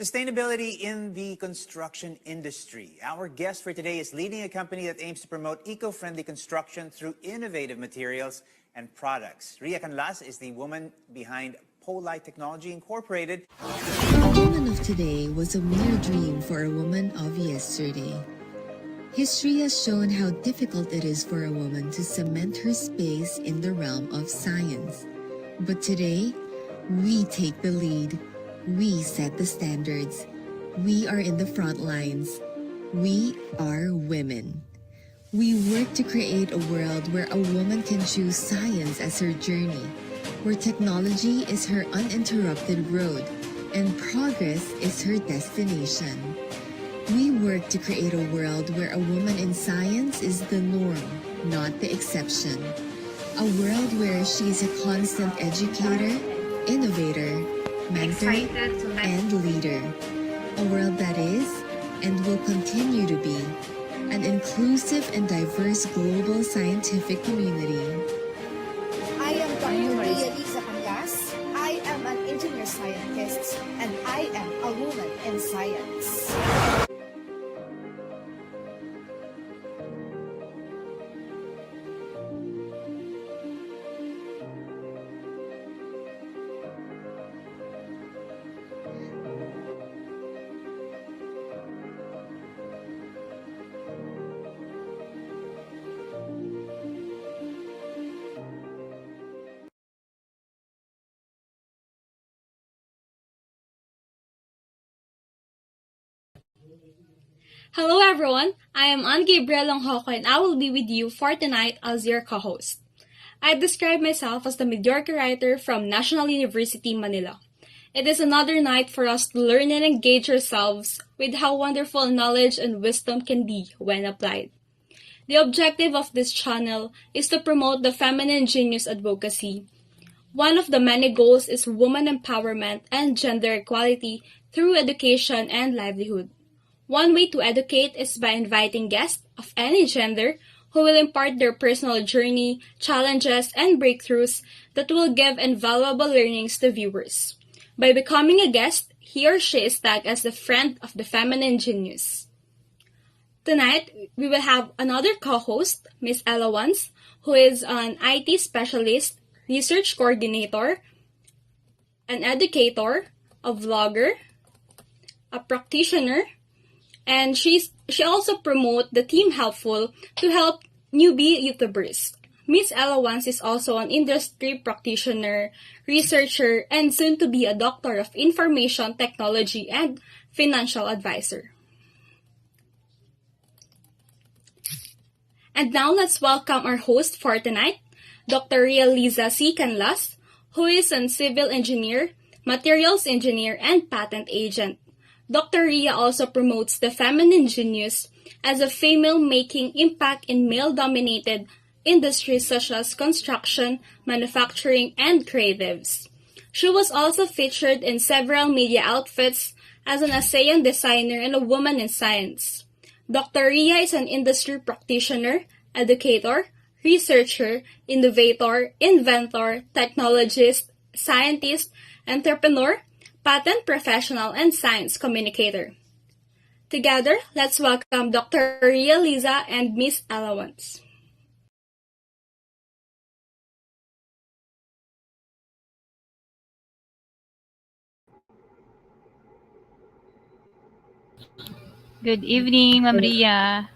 Sustainability in the construction industry. Our guest for today is leading a company that aims to promote eco-friendly construction through innovative materials and products. Ria Liza is the woman behind Polite Technology Incorporated. A woman of today was a mere dream for a woman of yesterday. History has shown how difficult it is for a woman to cement her space in the realm of science. But today, we take the lead. We set the standards. We are in the front lines. We are women. We work to create a world where a woman can choose science as her journey, where technology is her uninterrupted road, and progress is her destination. We work to create a world where a woman in science is the norm, not the exception. A world where she is a constant educator, innovator, mentor, and leader. A world that is, and will continue to be, an inclusive and diverse global scientific community. I am Dr. Ria Liza. I am an engineer scientist, and I am a woman in science. Hello everyone, I am Gabrielle Ongjoco and I will be with you for tonight as your co-host. I describe myself as the Mediocre writer from National University, Manila. It is another night for us to learn and engage ourselves with how wonderful knowledge and wisdom can be when applied. The objective of this channel is to promote the feminine genius advocacy. One of the many goals is woman empowerment and gender equality through education and livelihood. One way to educate is by inviting guests of any gender who will impart their personal journey, challenges, and breakthroughs that will give invaluable learnings to viewers. By becoming a guest, he or she is tagged as the friend of the feminine genius. Tonight, we will have another co-host, Ms. Ella Wans, who is an IT specialist, research coordinator, an educator, a vlogger, a practitioner, and she also promotes the Team Helpful to help newbie YouTubers. Ms. Ella Wans is also an industry practitioner, researcher, and soon to be a doctor of information technology and financial advisor. And now let's welcome our host for tonight, Dr. Ria Liza C. Canlas, who is a civil engineer, materials engineer, and patent agent. Dr. Ria also promotes the feminine genius as a female making impact in male-dominated industries such as construction, manufacturing, and creatives. She was also featured in several media outfits as an ASEAN designer and a woman in science. Dr. Ria is an industry practitioner, educator, researcher, innovator, inventor, technologist, scientist, entrepreneur, patent professional, and science communicator. Together, let's welcome Dr. Ria Liza and Ms. Ella Wans. Good evening, Ma'am Ria.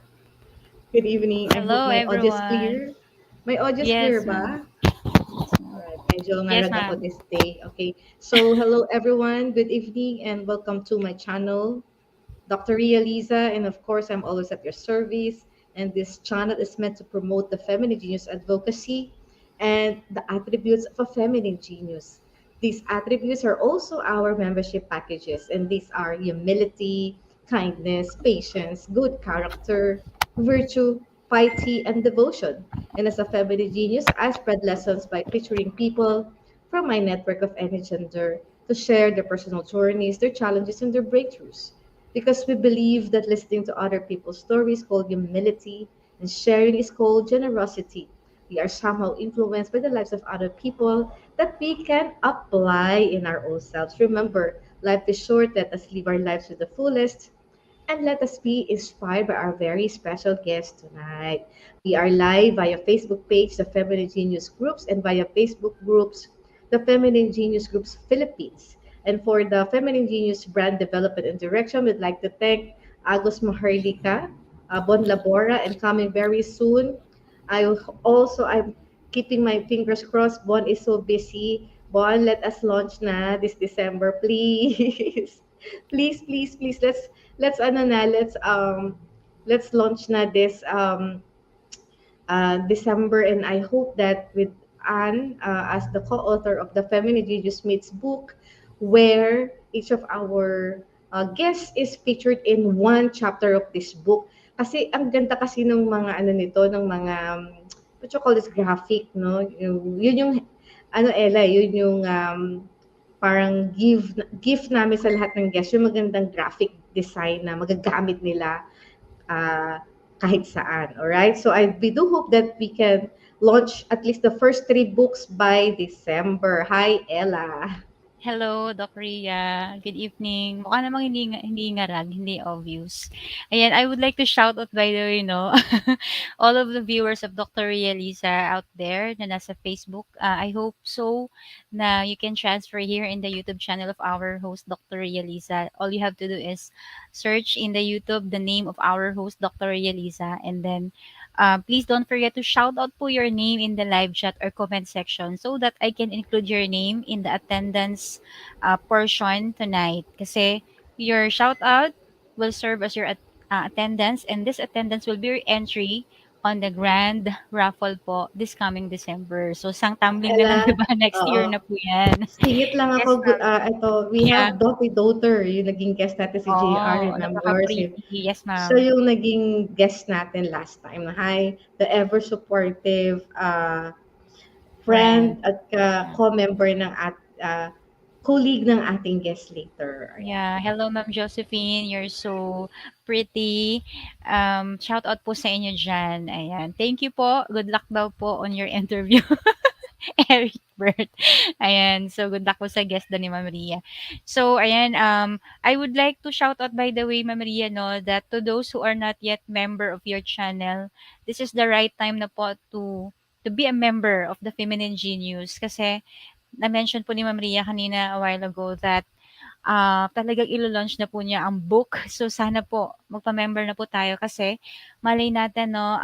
Good evening. I hope Hello, my audio is everyone. clear. My audio is clear Yes, ba? ma'am. Alright, medyo Yes, ngarag ako ma'am. this day. Okay. So, hello everyone. Good evening and welcome to my channel, Dr. Ria Liza. And of course, I'm always at your service. And this channel is meant to promote the feminine genius advocacy and the attributes of a feminine genius. These attributes are also our membership packages, and these are humility, kindness, patience, good character, virtue, piety, and devotion. And as a feminine genius, I spread lessons by featuring people from my network of any gender to share their personal journeys, their challenges, and their breakthroughs. Because we believe that listening to other people's stories is called humility and sharing is called generosity. we are somehow influenced by the lives of other people that we can apply in our own selves. Remember, life is short. Let us live our lives to the fullest. And let us be inspired by our very special guest tonight. We are live via Facebook page, the Feminine Genius Groups, and via Facebook groups, the Feminine Genius Groups Philippines. And for the Feminine Genius brand development and direction, we'd like to thank Agos Maharlika, Bon Labora, and coming very soon. I'm keeping my fingers crossed. Bon is so busy. Bon, let us launch na this December, please. Please, let's ano na, let's launch na this December, and I hope that with Anne as the co-author of the Feminine Genius Meets book, where each of our guests is featured in one chapter of this book. Kasi ang ganda kasi ng mga ano nito, ng mga what you call this graphic, no? Yun yung ano Ella, yun yung parang gift namin sa lahat ng guests, yung magandang graphic design na magagamit nila uh, kahit saan. Alright? So we do hope that we can launch at least the first 3 books by December. Hi, Ella. Hello, Doc Ria. Good evening. Mukha namang hindi ngarag, hindi obvious. Ayan, I would like to shout out by the way, no, all of the viewers of Dr. Ria Liza out there na nasa Facebook. I hope so na you can transfer here in the YouTube channel of our host, Dr. Ria Liza. All you have to do is search in the YouTube the name of our host, Dr. Ria Liza, and then please don't forget to shout out po your name in the live chat or comment section so that I can include your name in the attendance portion tonight. Kasi your shout out will serve as your attendance, and this attendance will be your entry on the grand raffle po this coming December. So, sang tumbling na lang, Ella, diba? Next oo. year na po yan. Singit lang Yes, ako, ma'am. we Yeah. have Dottie Daughter, yung naging guest natin si JR, Oh, remember? napaka-pretty. Yes, Siya ma'am. yung naging guest natin last time. Hi, the ever supportive Friend. friend at co-member ng colleague ng ating guest later. Ayan. Yeah. Hello, Ma'am Josephine. You're so pretty. Shout out po sa inyo dyan. Ayan. Thank you po. Good luck daw po on your interview. Erickberth. Ayan. So, good luck po sa guest doon ni Ma'am Ria. So, ayan. I would like to shout out by the way, Ma'am Ria, no, that to those who are not yet member of your channel, this is the right time na po to be a member of the Feminine Genius. Kasi, na-mention po ni Ma'am Ria kanina a while ago that talagang ilo-launch na po niya ang book. So, sana po magpa-member na po tayo kasi malay natin 'no,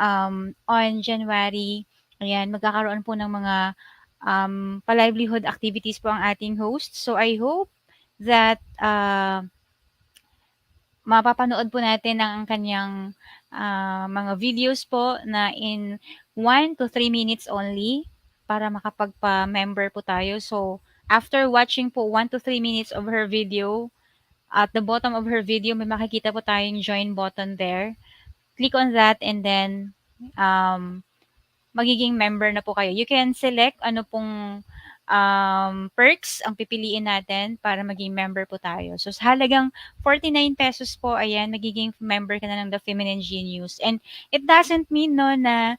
on January, ayan, magkakaroon po ng mga, pa-livelihood activities po ang ating host. So, I hope that, mapapanood po natin ang kanyang, mga videos po na in 1 to 3 minutes only para makapagpa-member po tayo. So, after watching po 1 to 3 minutes of her video, at the bottom of her video may makikita po tayong join button there. Click on that and then, um, magiging member na po kayo. You can select ano pong, perks ang pipiliin natin para maging member po tayo. So, sa halagang ₱49 po, ayan, magiging member ka na ng The Feminine Genius. And it doesn't mean 'no na,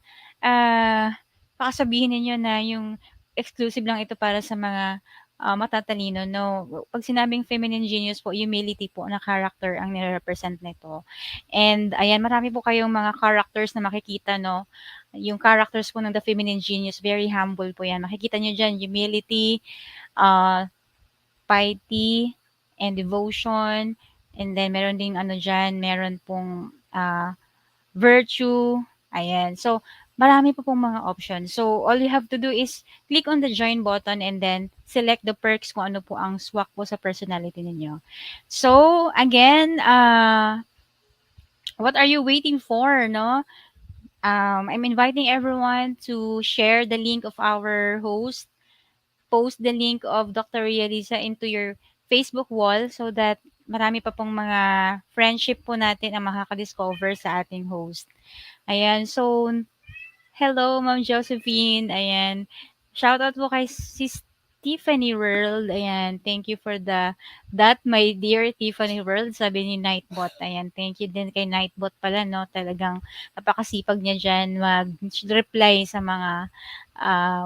baka sabihin ninyo na yung exclusive lang ito para sa mga, matatalino, no. 'Pag sinabing Feminine Genius po, humility po na character ang nire-represent nito. And ayan, marami po kayong mga characters na makikita 'no. Yung characters po ng The Feminine Genius, very humble po yan. Makikita nyo dyan, humility, uh, piety, and devotion. And then, meron ding ano dyan, meron pong virtue. Ayan. So, marami po pong mga options. So, all you have to do is click on the join button and then select the perks kung ano po ang swak po sa personality ninyo. So, again, what are you waiting for, no? I'm inviting everyone to share the link of our host, post the link of Dr. Ria Liza into your Facebook wall so that marami pa pong mga friendship po natin ang makaka-discover sa ating host. Ayan, so hello Ma'am Josephine. Ayan. Shout out po kay Sis Tiffany World. Ayan, thank you for that, my dear Tiffany World, sabi ni Nightbot. Ayan, thank you din kay Nightbot pala, no? Talagang napakasipag niya dyan mag-reply sa mga,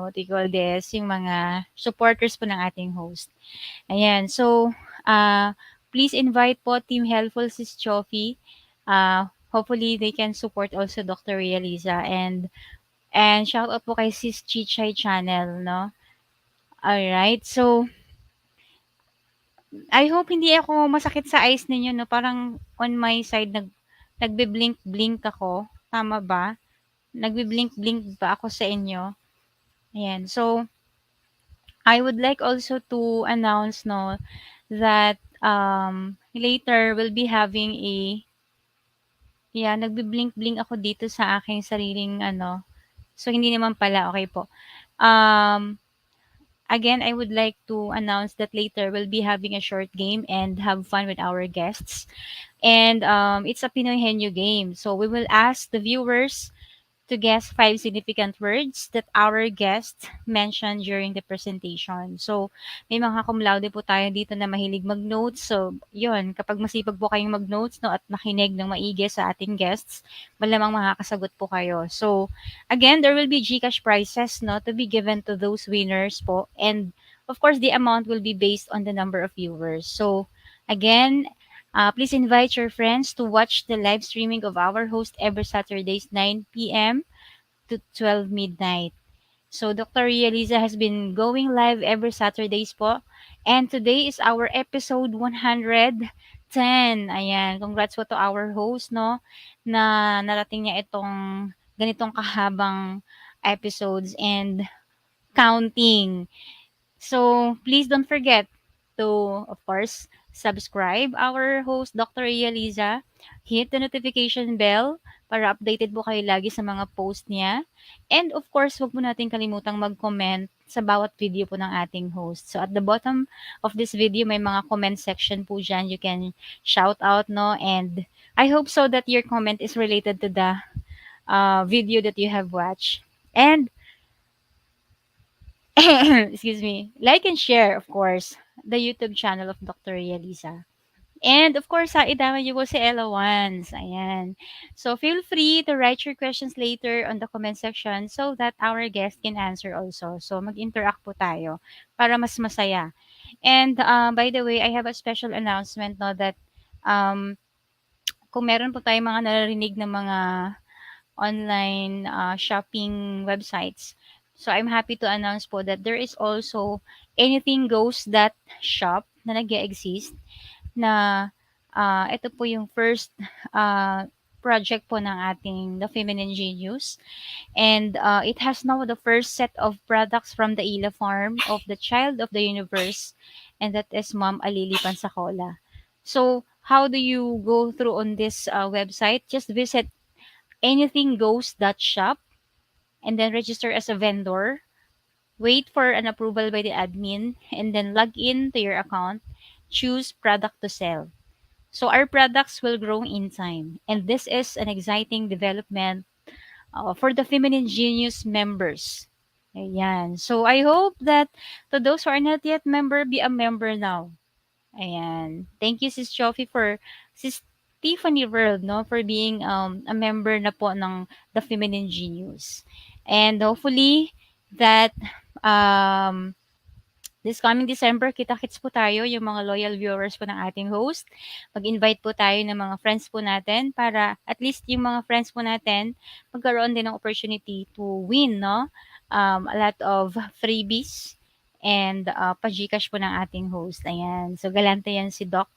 what do you call this, yung mga supporters po ng ating host. Ayan, so, please invite po Team Helpful Sis Chofi. Hopefully, they can support also Dr. Ria Liza, and shout out po kay Sis Chichay Channel, no? Alright, so I hope hindi ako masakit sa eyes ninyo, no? Parang on my side nagbi-blink-blink ako. Tama ba? Nagbi-blink-blink ba ako sa inyo? Ayan. So, I would like also to announce, no, that later we'll be having yeah, nagbi-blink-blink ako dito sa aking sariling ano. So, hindi naman pala. Okay po. Um, Again, I would like to announce that later we'll be having a short game and have fun with our guests. And it's a Pinoy Henyo game. So we will ask the viewers to guess 5 significant words that our guest mentioned during the presentation. So, may mga cum laude po tayo dito na mahilig mag-notes. So, yun, kapag masipag po kayong mag-notes, no, at nakinig ng maigi sa ating guests, malamang makakasagot po kayo. So, again, there will be GCash prizes, no, to be given to those winners po. And, of course, the amount will be based on the number of viewers. So, again, please invite your friends to watch the live streaming of our host every Saturdays 9 p.m. to 12 midnight. So Dr. Ria Liza has been going live every Saturdays po. And today is our episode 110. Ayan, congrats po to our host, no, na narating niya itong ganitong kahabang episodes and counting. So, please don't forget to, of course, subscribe our host, Dr. Ria Liza. Hit the notification bell para updated po kayo lagi sa mga post niya. And of course, wag mo natin kalimutang mag-comment sa bawat video po ng ating host. So, at the bottom of this video, may mga comment section po dyan. You can shout out, no? And I hope so that your comment is related to the video that you have watched. And excuse me, like and share, of course, the YouTube channel of Dr. Ria Liza. And of course, idama niyo po si Ella once. Ayan. So feel free to write your questions later on the comment section so that our guest can answer also. So mag-interact po tayo para mas masaya. And by the way, I have a special announcement, no, that um, kung meron po tayong mga naririnig na mga online shopping websites. So I'm happy to announce po that there is also Anything Goes That shop na nag-exist na ito po yung first project po ng ating The Feminine Genius. And it has now the first set of products from the Ila farm of the child of the universe, and that is Ma'am Alili Pansacola. So how do you go through on this website? Just visit anythinggoes.shop and then register as a vendor. Wait for an approval by the admin and then log in to your account. Choose product to sell. So our products will grow in time. And this is an exciting development for the Feminine Genius members. Ayan. So I hope that to those who are not yet member, be a member now. Ayan. Thank you, Sis Chofi, for Sis Tiffany World, no, for being a member na po ng The Feminine Genius. And hopefully that um, this coming December, kita-kits po tayo, yung mga loyal viewers po ng ating host. Mag-invite po tayo ng mga friends po natin para at least yung mga friends po natin magkaroon din ng opportunity to win, no? A lot of freebies and pa-Gcash po ng ating host. Ayan. So, galante yan si Doc.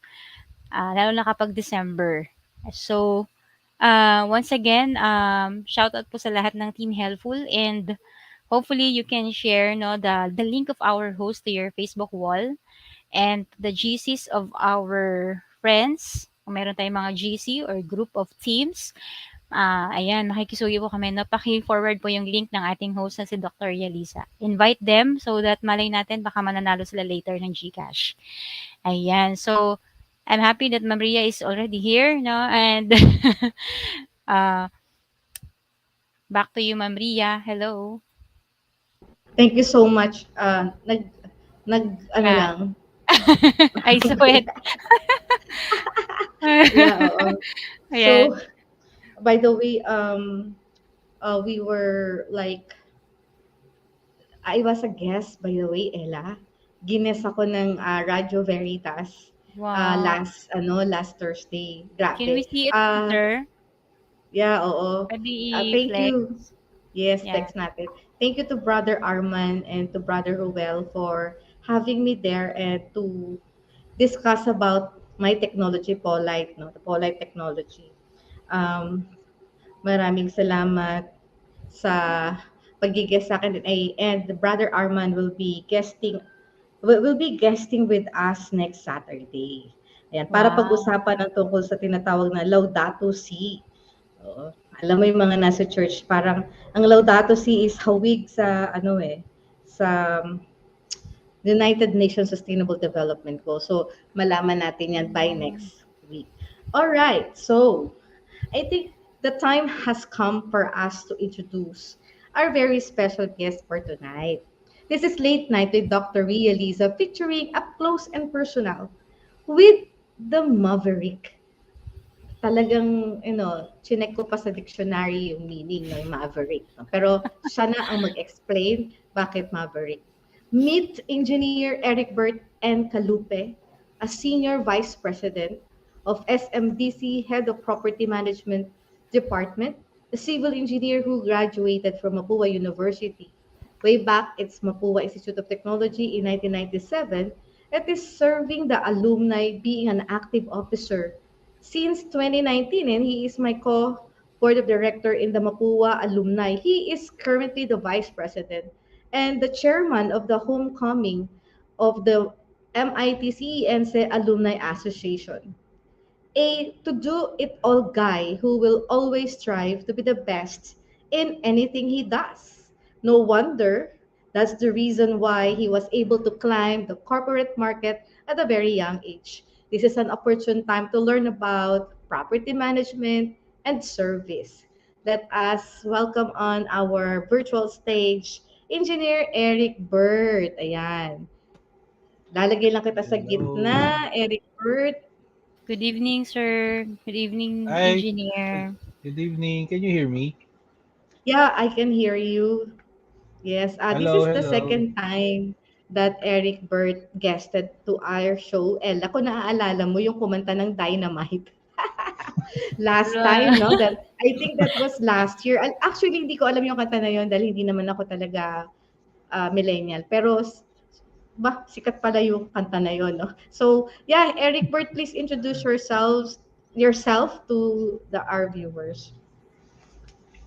Lalo na kapag December. So, once again, shout out po sa lahat ng Team Helpful, and hopefully you can share, no, the link of our host to your Facebook wall and the GCs of our friends. Kung meron tayong mga GC or group of teams, ayan, makikisuyo po kami. No? Paki-forward po yung link ng ating host na si Dr. Yalisa. Invite them so that malay natin baka mananalo sila later ng GCash. Ayan, so I'm happy that Maria is already here, no? And back to you, Ma'am Ria. Hello. Thank you so much. ano Yeah. lang. I sweat. Yeah, oo. So, Ayan. by the way, we were like, I was a guest, by the way, Ella. Gines ako ng Radyo Veritas Wow. last Thursday. Can we Grabe. see it Ah, later? yeah, oo. Pwede Thank i-flex. you. Yes, Yeah. text natin. Thank you to Brother Arman and to Brother Ruel for having me there and to discuss about my technology, Polite, no? The Polite technology. Um, Maraming salamat sa pag-guest sa akin and Brother Arman will be guesting with us next Saturday. Ayan, para Wow. pag-usapan ng tungkol sa tinatawag na Laudato Si. Oo. Alam mo yung mga nasa church, parang ang Laudato Si is hawig sa sa United Nations Sustainable Development Goals. So, malaman natin yan by Mm. next week. All right. So, I think the time has come for us to introduce our very special guest for tonight. This is Late Night with Dr. Ria Liza featuring Up Close and Personal with the Maverick. Talagang, chinek ko pa sa dictionary yung meaning ng Maverick. No? Pero siya na ang mag-explain bakit Maverick. Meet Engineer Erickberth N. Calupe, a Senior Vice President of SMDC Head of Property Management Department, a civil engineer who graduated from Mapua University. Way back, it's Mapua Institute of Technology in 1997. It is serving the alumni being an active officer since 2019, and he is my co-board of director in the Mapua Alumni. He is currently the vice president and the chairman of the homecoming of the MIT CEEnSE Alumni Association. A to-do-it-all guy who will always strive to be the best in anything he does. No wonder that's the reason why he was able to climb the corporate market at a very young age. This is an opportune time to learn about property management and service. Let us welcome on our virtual stage, Engineer Eric Bird. Ayan. Lalagay lang kita sa Hello. gitna, Eric Bird. Good evening, sir. Good evening, Hi. engineer. Good evening. Can you hear me? Yeah, I can hear you. Yes, this Hello, is the hello. second time that Eric Burt guested to our show. Ella, kung naaalala mo yung kumanta ng Dynamite. Last Wala. time, no? I think that was last year. Actually, hindi ko alam yung kanta na yun dahil hindi naman ako talaga millennial. Pero, sikat pala yung kanta na yun, no? So, yeah, Eric Burt, please introduce yourself to our viewers.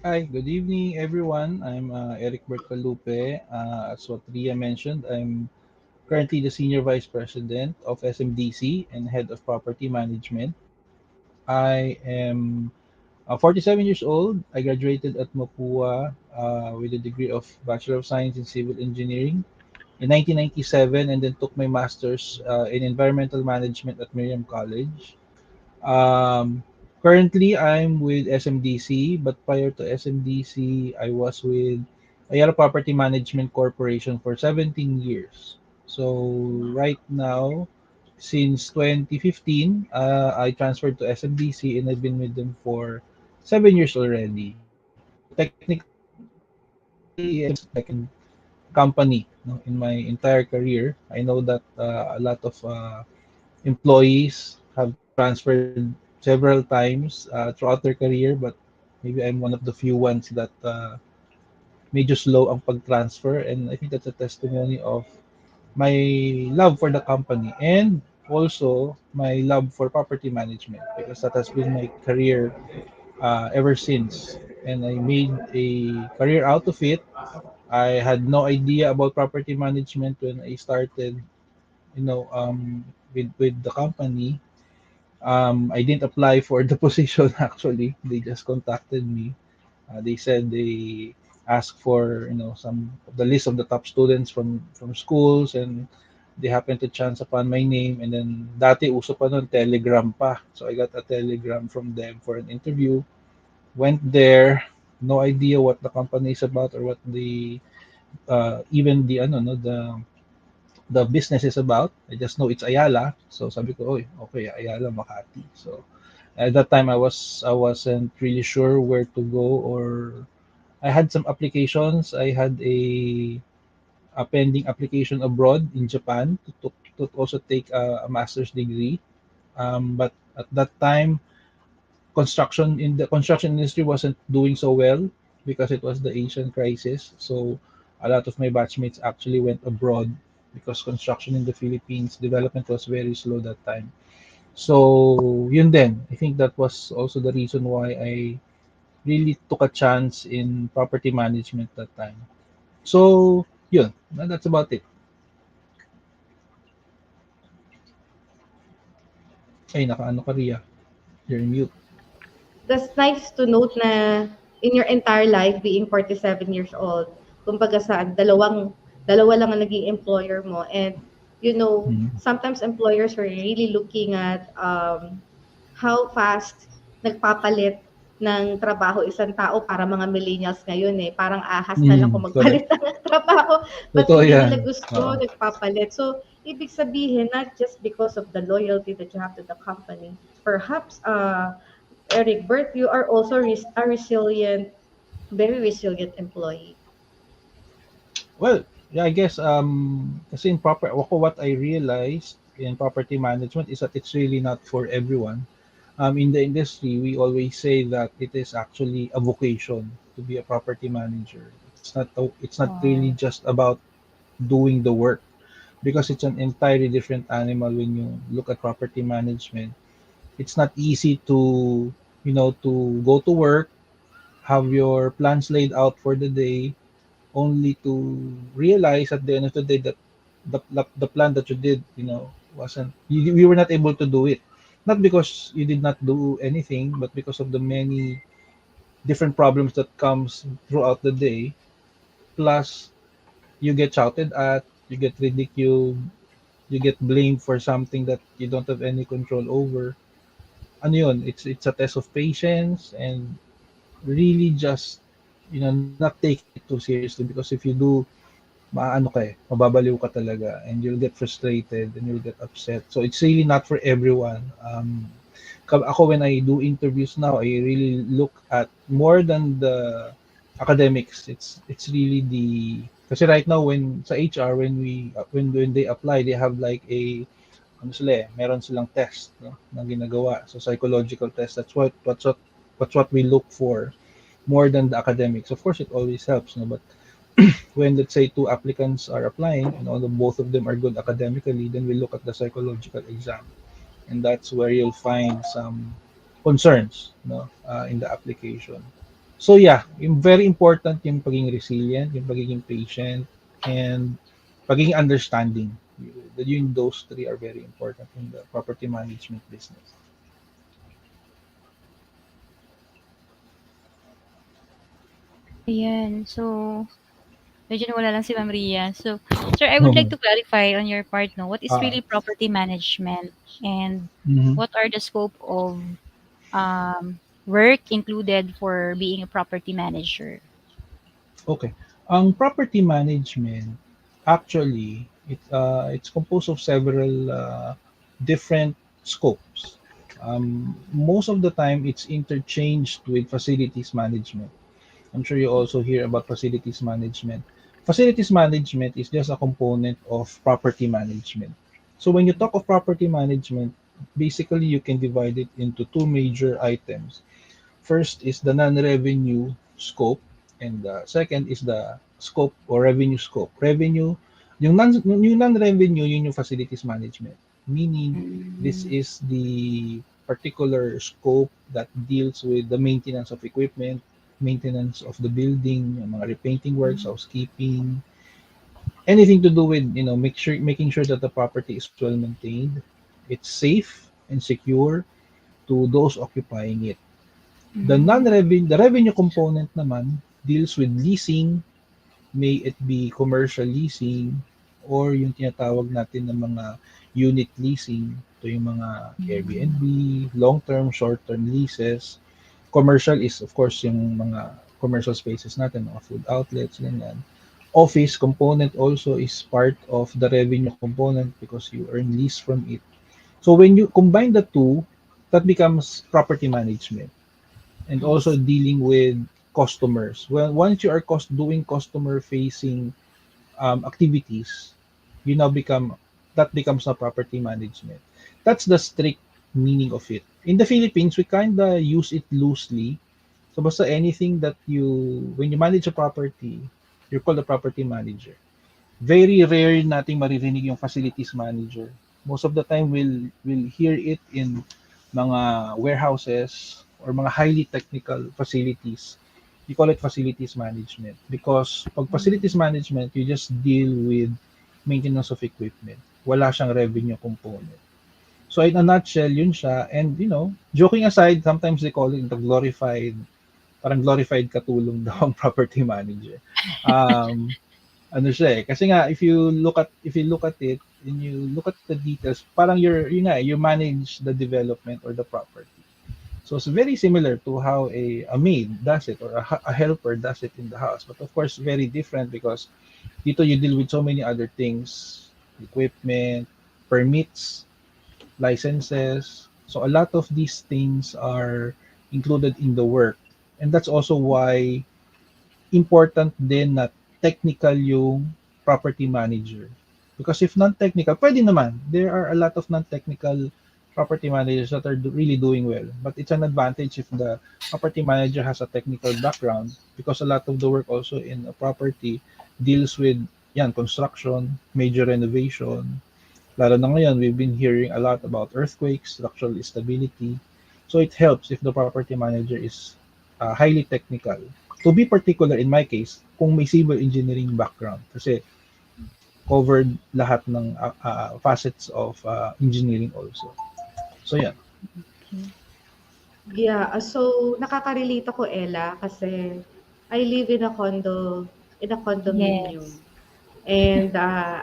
Hi, good evening, everyone. I'm Erickberth Calupe. As what Ria mentioned, I'm currently the Senior Vice President of SMDC and Head of Property Management. I am 47 years old. I graduated at Mapua with a degree of Bachelor of Science in Civil Engineering in 1997 and then took my master's in Environmental Management at Miriam College. Um, Currently, I'm with SMDC, but prior to SMDC, I was with Ayala Property Management Corporation for 17 years. So right now, since 2015, I transferred to SMDC and I've been with them for 7 years already. So technically, SMDC is my second company, no, in my entire career. I know that a lot of employees have transferred several times throughout their career, but maybe I'm one of the few ones that medyo slow ang pag-transfer, and I think that's a testimony of my love for the company and also my love for property management because that has been my career ever since, and I made a career out of it. I had no idea about property management when I started, with the company. I didn't apply for the position actually. They just contacted me. They said they asked for some of the list of the top students from schools, and they happened to chance upon my name. And then dati uso pa nun Telegram pa. So I got a telegram from them for an interview. Went there, no idea what the company is about or what the even the the business is about. I just know it's Ayala. So sabi ko, oy, okay, Ayala, Makati. So at that time, I wasn't really sure where to go, or I had some applications. I had a pending application abroad in Japan to also take a master's degree. But at that time, the construction industry wasn't doing so well because it was the Asian crisis. So a lot of my batchmates actually went abroad because construction in the Philippines development was very slow that time. So yun din. I think that was also the reason why I really took a chance in property management that time. So yun, that's about it. Ay, nakaano ka Ria? You're mute. That's nice to note na in your entire life, being 47 years old, kumbaga sa dalawa lang ang naging employer mo. And, Mhm. sometimes employers are really looking at how fast nagpapalit ng trabaho isang tao para mga millennials ngayon eh. Parang ahas na lang kung Correct. magpalit ng trabaho. But Totoo hindi yan. nila gusto, Oo. nagpapalit. So, ibig sabihin, not just because of the loyalty that you have to the company, perhaps, Erickberth, you are also a resilient, very resilient employee. Well, yeah, I guess kasi in what I realized in property management is that it's really not for everyone. In the industry, we always say that it is actually a vocation to be a property manager. It's not really Oh. just about doing the work, because it's an entirely different animal when you look at property management. It's not easy to go to work, have your plans laid out for the day, only to realize at the end of the day that the plan that you did, wasn't you were not able to do it. Not because you did not do anything, but because of the many different problems that comes throughout the day. Plus, you get shouted at, you get ridiculed, you get blamed for something that you don't have any control over. Ano yun? It's a test of patience and really just not taking it too seriously, because if you do, maano ka mababaliw ka talaga, and you'll get frustrated and you'll get upset. So it's really not for everyone. Ako, when I do interviews now, I really look at more than the academics. It's really kasi right now when sa HR, when they apply, they have like meron silang test, no, na ginagawa. So psychological test. That's what we look for more than the academics. Of course, it always helps, no, but when let's say two applicants are applying and both of them are good academically, then we look at the psychological exam, and that's where you'll find some concerns, no, in the application. So yeah, yung very important yung pagiging resilient, yung pagiging patient, and pagiging understanding. Those three are very important in the property management business. Ayan. So, medyo nawala lang si Ma'am Ria. So, sir, I would like Mhm. to clarify on your part, no, what is Ah, really property management and mhm. what are the scope of work included for being a property manager? Okay. Ang property management, actually, it's composed of several different scopes. Most of the time, it's interchanged with facilities management. I'm sure you also hear about facilities management. Facilities management is just a component of property management. So when you talk of property management, basically you can divide it into two major items. First is the non-revenue scope, and the second is the scope or revenue scope. Yung non-revenue, yun yung facilities management. Meaning, this Mm. is the particular scope that deals with the maintenance of equipment, maintenance of the building, yung mga repainting works, housekeeping, anything to do with, making sure that the property is well maintained, it's safe and secure to those occupying it. The revenue component naman deals with leasing, may it be commercial leasing or yung tinatawag natin ng mga unit leasing. Ito yung mga Airbnb, long-term, short-term leases. Commercial is of course yung mga commercial spaces natin, mga food outlets, ganyan. Office component also is part of the revenue component because you earn lease from it. So when you combine the two, that becomes property management and I also see. dealing with customers. Well, once you are doing customer facing activities, you now become that becomes a property management. That's the strict meaning of it. In the Philippines, we kind of use it loosely. So basta anything that when you manage a property, you're called a property manager. Very rare nating maririnig yung facilities manager. Most of the time we'll hear it in mga warehouses or mga highly technical facilities. We call it facilities management because pag facilities management, you just deal with maintenance of equipment. Wala siyang revenue component. So in a nutshell, yun siya. And joking aside, sometimes they call it the parang glorified katulong daw ang property manager. Um, ano siya eh. Kasi nga if you look at it and you look at the details, parang you manage the development or the property. So it's very similar to how a maid does it or a helper does it in the house. But of course, very different because dito you deal with so many other things, equipment, permits, licenses. So a lot of these things are included in the work. And that's also why important din na technical yung property manager. Because if non-technical, pwede naman. There are a lot of non-technical property managers that are really doing well. But it's an advantage if the property manager has a technical background because a lot of the work also in a property deals with construction, major renovation. Lalo na ngayon, we've been hearing a lot about earthquakes, structural stability. So it helps if the property manager is highly technical. To be particular, in my case, kung may civil engineering background. Kasi covered lahat ng facets of engineering also. So, yeah. Yeah, so nakaka-relate ako, Ella, kasi I live in a condominium. Yes. And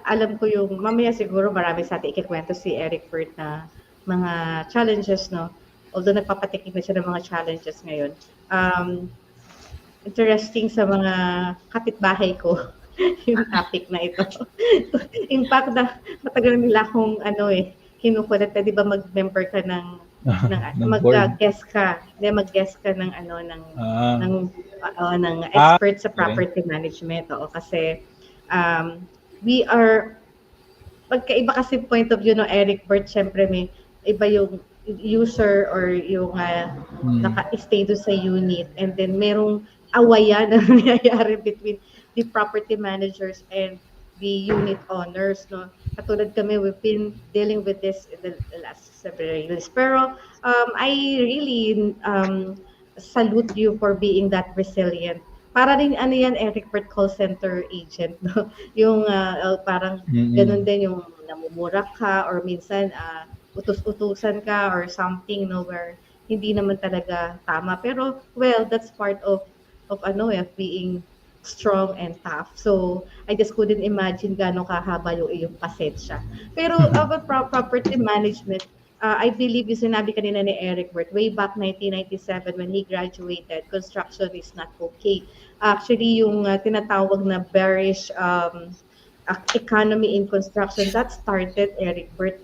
alam ko yung, mamaya siguro marami sa atin ikikwento si Erickberth na mga challenges, no? Although nagpapatikim na siya ng mga challenges ngayon. Interesting sa mga kapitbahay ko yung topic na ito. In fact, matagal nila akong kinukulit na, di ba mag-member ka Ng board. mag-guest ka. Hindi, mag-guest ka ng Ah, ng expert sa okay. property management. Oo, kasi we are pagkaiba kasi point of view no Erickberth, syempre may iba yung user or yung naka-stay doon sa unit, and then merong awayan na nangyayari between the property managers and the unit owners, no? Katulad kami, we've been dealing with this in the last several years. Pero I really salute you for being that resilient. Para rin yan, Erickberth, call center agent, no? Yung parang ganun din yung namumura ka or minsan utos-utusan ka or something, no, where hindi naman talaga tama. Pero well, that's part of being strong and tough. So I just couldn't imagine gaano kahaba yung iyong pasensya. Pero about property management, I believe yung sinabi kanina ni Erickberth, way back 1997 when he graduated, construction is not okay. Actually, yung tinatawag na bearish economy in construction, that started, Erickberth,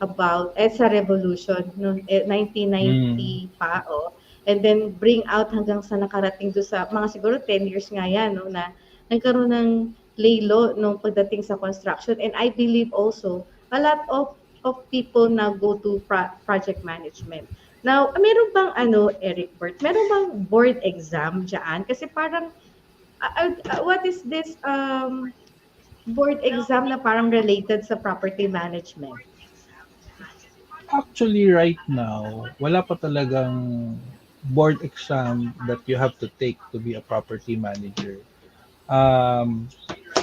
about sa revolution, no, 1990 pa, and then bring out hanggang sa nakarating do sa mga siguro 10 years nga yan, no, na nagkaroon ng laylo nung pagdating sa construction. And I believe also a lot of people now go to project management. Now, meron bang Erickberth, meron bang board exam diyan? Kasi parang what is this board exam na parang related sa property management? Actually, right now, wala pa talagang board exam that you have to take to be a property manager.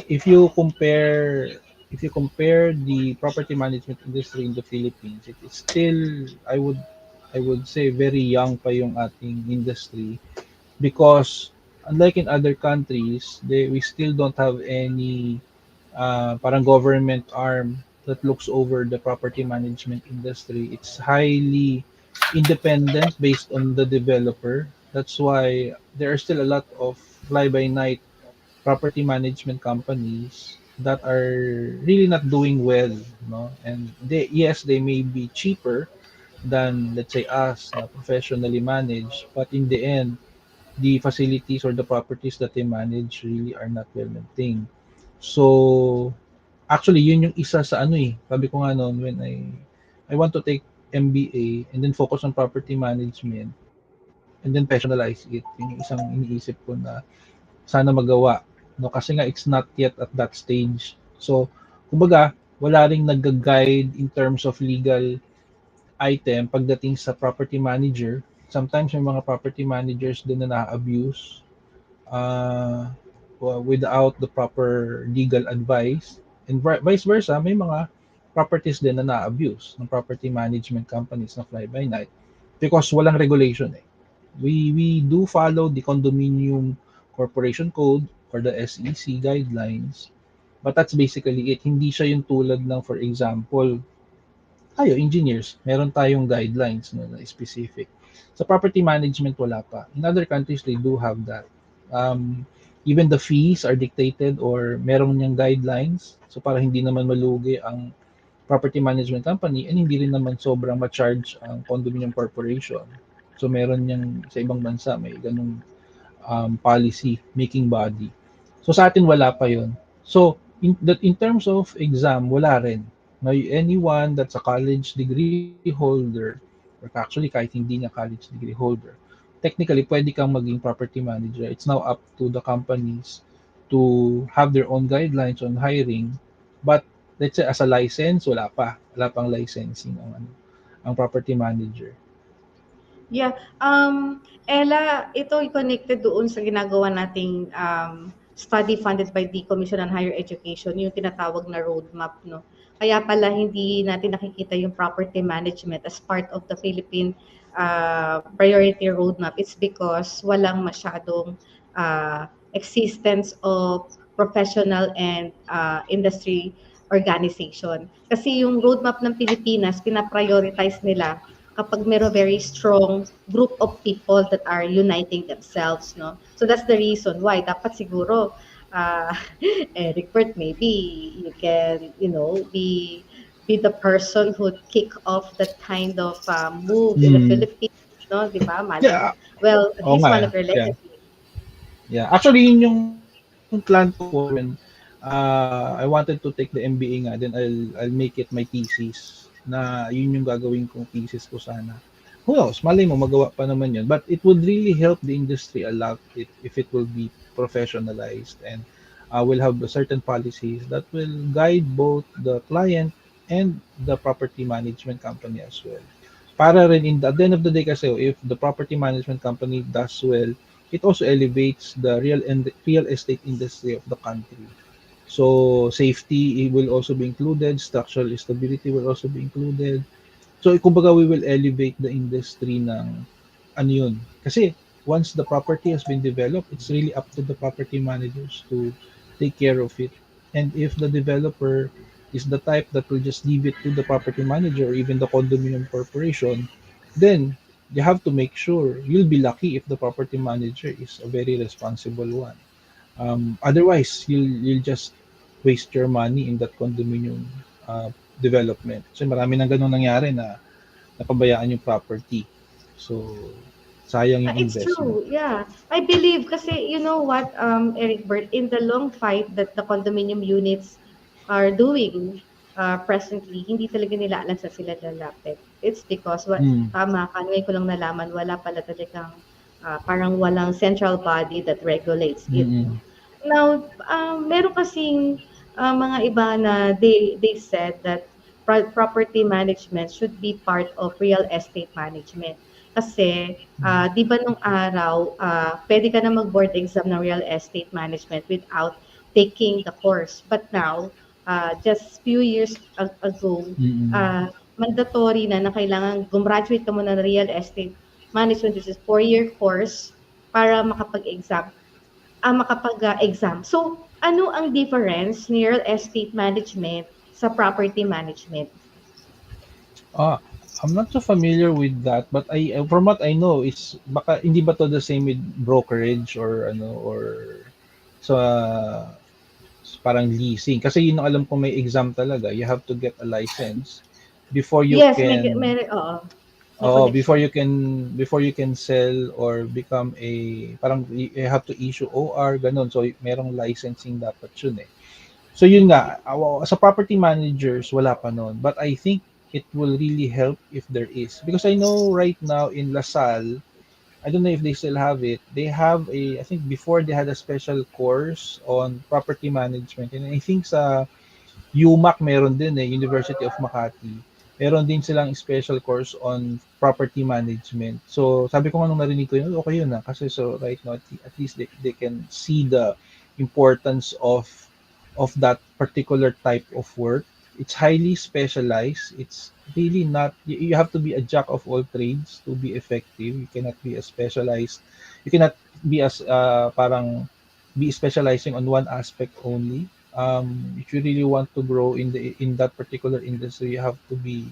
If you compare the property management industry in the Philippines, it is still, I would say, very young pa yung ating industry because unlike in other countries, we still don't have any parang government arm that looks over the property management industry. It's highly independent based on the developer. That's why there are still a lot of fly-by-night property management companies that are really not doing well, no? And they, yes, they may be cheaper than, let's say, us na professionally managed, but in the end, the facilities or the properties that they manage really are not well maintained. So actually yun yung isa sa ano eh, sabi ko nga noon when I want to take MBA and then focus on property management and then professionalize it. Yun yung isang iniisip ko na sana magawa. No, kasi nga it's not yet at that stage. So, kumbaga, wala ring nag-guide in terms of legal item pagdating sa property manager. Sometimes may mga property managers din na na-abuse uh, without the proper legal advice. And vice versa, may mga properties din na na-abuse ng property management companies na fly-by-night because walang regulation eh. We do follow the condominium corporation code or the SEC guidelines, but that's basically it. Hindi siya yung tulad ng, for example, tayo, engineers, meron tayong guidelines no, na specific. Sa property management, wala pa. In other countries, they do have that. Even the fees are dictated or meron niyang guidelines. So para hindi naman malugi ang property management company and hindi rin naman sobrang ma-charge ang condominium corporation. So meron niyang sa ibang bansa, may ganung policy making body. So sa atin wala pa yon. So in terms of exam, wala rin. Now, anyone that's a college degree holder, or actually kahit hindi nga college degree holder, technically pwede kang maging property manager. It's now up to the companies to have their own guidelines on hiring. But let's say as a license, wala pa. Wala pang licensing ang property manager. Yeah. Ella, ito connected doon sa ginagawa nating study funded by the Commission on Higher Education, yung tinatawag na roadmap, no? Kaya pala hindi natin nakikita yung property management as part of the Philippine priority roadmap. It's because walang masyadong existence of professional and industry organization. Kasi yung roadmap ng Pilipinas, pinaprioritize nila kapag meron very strong group of people that are uniting themselves, no? So that's the reason why dapat siguro Erickberth, maybe you can, be the person who kick off that kind of move in the Philippines, no? Di ba? Yeah. Well, he's one nga, of your legacy. Yeah. Actually, yun yung plan ko when I wanted to take the MBA nga, then I'll make it my thesis na yun yung gagawin kong thesis ko sana. Who knows? Malay mo, magawa pa naman yun. But it would really help the industry a lot if it will be professionalized and will have certain policies that will guide both the client and the property management company as well. Para rin at the end of the day kasi, if the property management company does well, it also elevates the real estate industry of the country. So safety will also be included, structural stability will also be included. So kumbaga we will elevate the industry ng ano yun. Kasi once the property has been developed, it's really up to the property managers to take care of it. And if the developer is the type that will just leave it to the property manager or even the condominium corporation, then you have to make sure you'll be lucky if the property manager is a very responsible one. Otherwise, you'll just waste your money in that condominium development. So marami nang ganun nangyari na napabayaan yung property. So sayang yung It's investment. true, yeah. I believe kasi you know what, Erickberth, in the long fight that the condominium units are doing presently, hindi talaga nila alam sa sila lalapit. It's because tama ka, ngayon ko lang nalaman, wala pala talagang parang walang central body that regulates it. Now, meron kasing mga iba na they said that property management should be part of real estate management. Kasi, di ba nung araw, pwede ka na mag-board exam ng real estate management without taking the course. But now, just few years ago, mandatory na kailangan gumraduate ka muna ng real estate management, which is 4-year course, para makapag-exam. So, ano ang difference ni real estate management sa property management? I'm not so familiar with that, but from what I know is baka hindi ba to the same with brokerage or So, parang leasing. Kasi yun ang alam ko may exam talaga. You have to get a license before you Yes, can may before connection. you can sell or become a parang you have to issue OR ganun. So merong licensing dapat yun eh. So yun nga, sa property managers wala pa noon. But I think it will really help if there is. Because I know right now in LaSalle, I don't know if they still have it. They have I think before they had a special course on property management. And I think sa UMAC meron din eh, University of Makati. Meron din silang special course on property management. So, sabi ko nga nung narinig ko yun, okay yun na. Kasi so right now, at least they can see the importance of that particular type of work. It's highly specialized. It's really not, you have to be a jack of all trades to be effective. You cannot be a specialized, you cannot be as parang be specializing on one aspect only. If you really want to grow in that particular industry, you have to be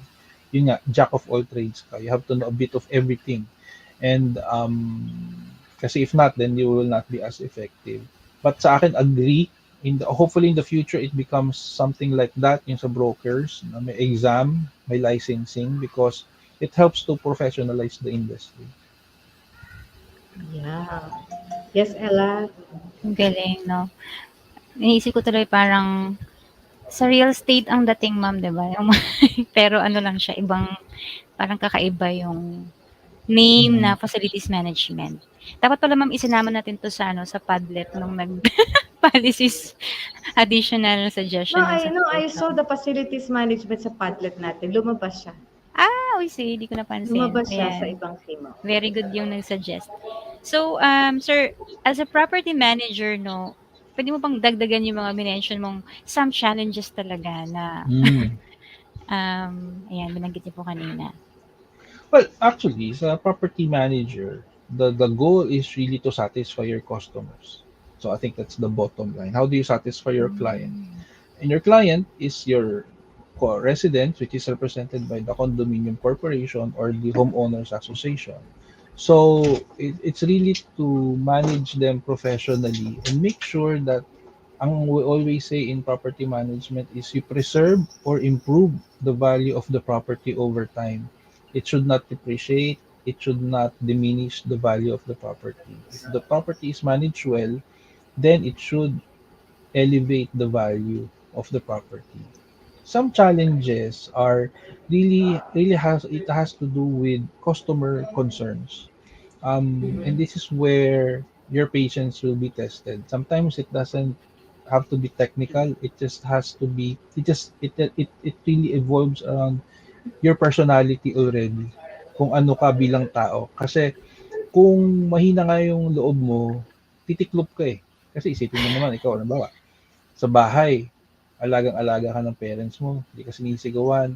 yun nga, jack of all trades ka. You have to know a bit of everything. And kasi if not, then you will not be as effective. But sa akin, agree. Hopefully in the future, it becomes something like that yung sa brokers, na may exam, may licensing, because it helps to professionalize the industry. Yeah. Yes, Ella. Ang galing, no? Naisip ko tuloy parang sa real estate ang dating, ma'am, 'di ba? Pero ano lang siya, ibang parang kakaiba yung name Mm. na facilities management. Dapat pala, ma'am, isinama natin 'to sa ano, sa Padlet nung policies additional suggestion yung sa No, I curriculum. saw the facilities management sa Padlet natin. Lumabas siya. Uy, see, di ko napansin. Lumabas siya sa Ayan. ibang tema. Very good yung nag-suggest. So, sir, as a property manager, no, pwede mo bang dagdagan yung mga minention mong some challenges talaga na, Mm. ayan, binanggit niyo po kanina. Well, actually, sa property manager, the goal is really to satisfy your customers. So I think that's the bottom line. How do you satisfy your client? And your client is your resident, which is represented by the condominium corporation or the homeowners association. So it's really to manage them professionally and make sure that ang we always say in property management is you preserve or improve the value of the property over time. It should not depreciate, it should not diminish the value of the property. If the property is managed well, then it should elevate the value of the property. Some challenges are really has to do with customer concerns. And this is where your patience will be tested. Sometimes it doesn't have to be technical. It just has to be. It really evolves around your personality already. Kung ano ka bilang tao. Kasi kung mahina nga yung loob mo, titiklop ka eh. Kasi isipin mo naman, ikaw, halimbawa, sa bahay, alagang-alaga ka ng parents mo, hindi ka sinisigawan,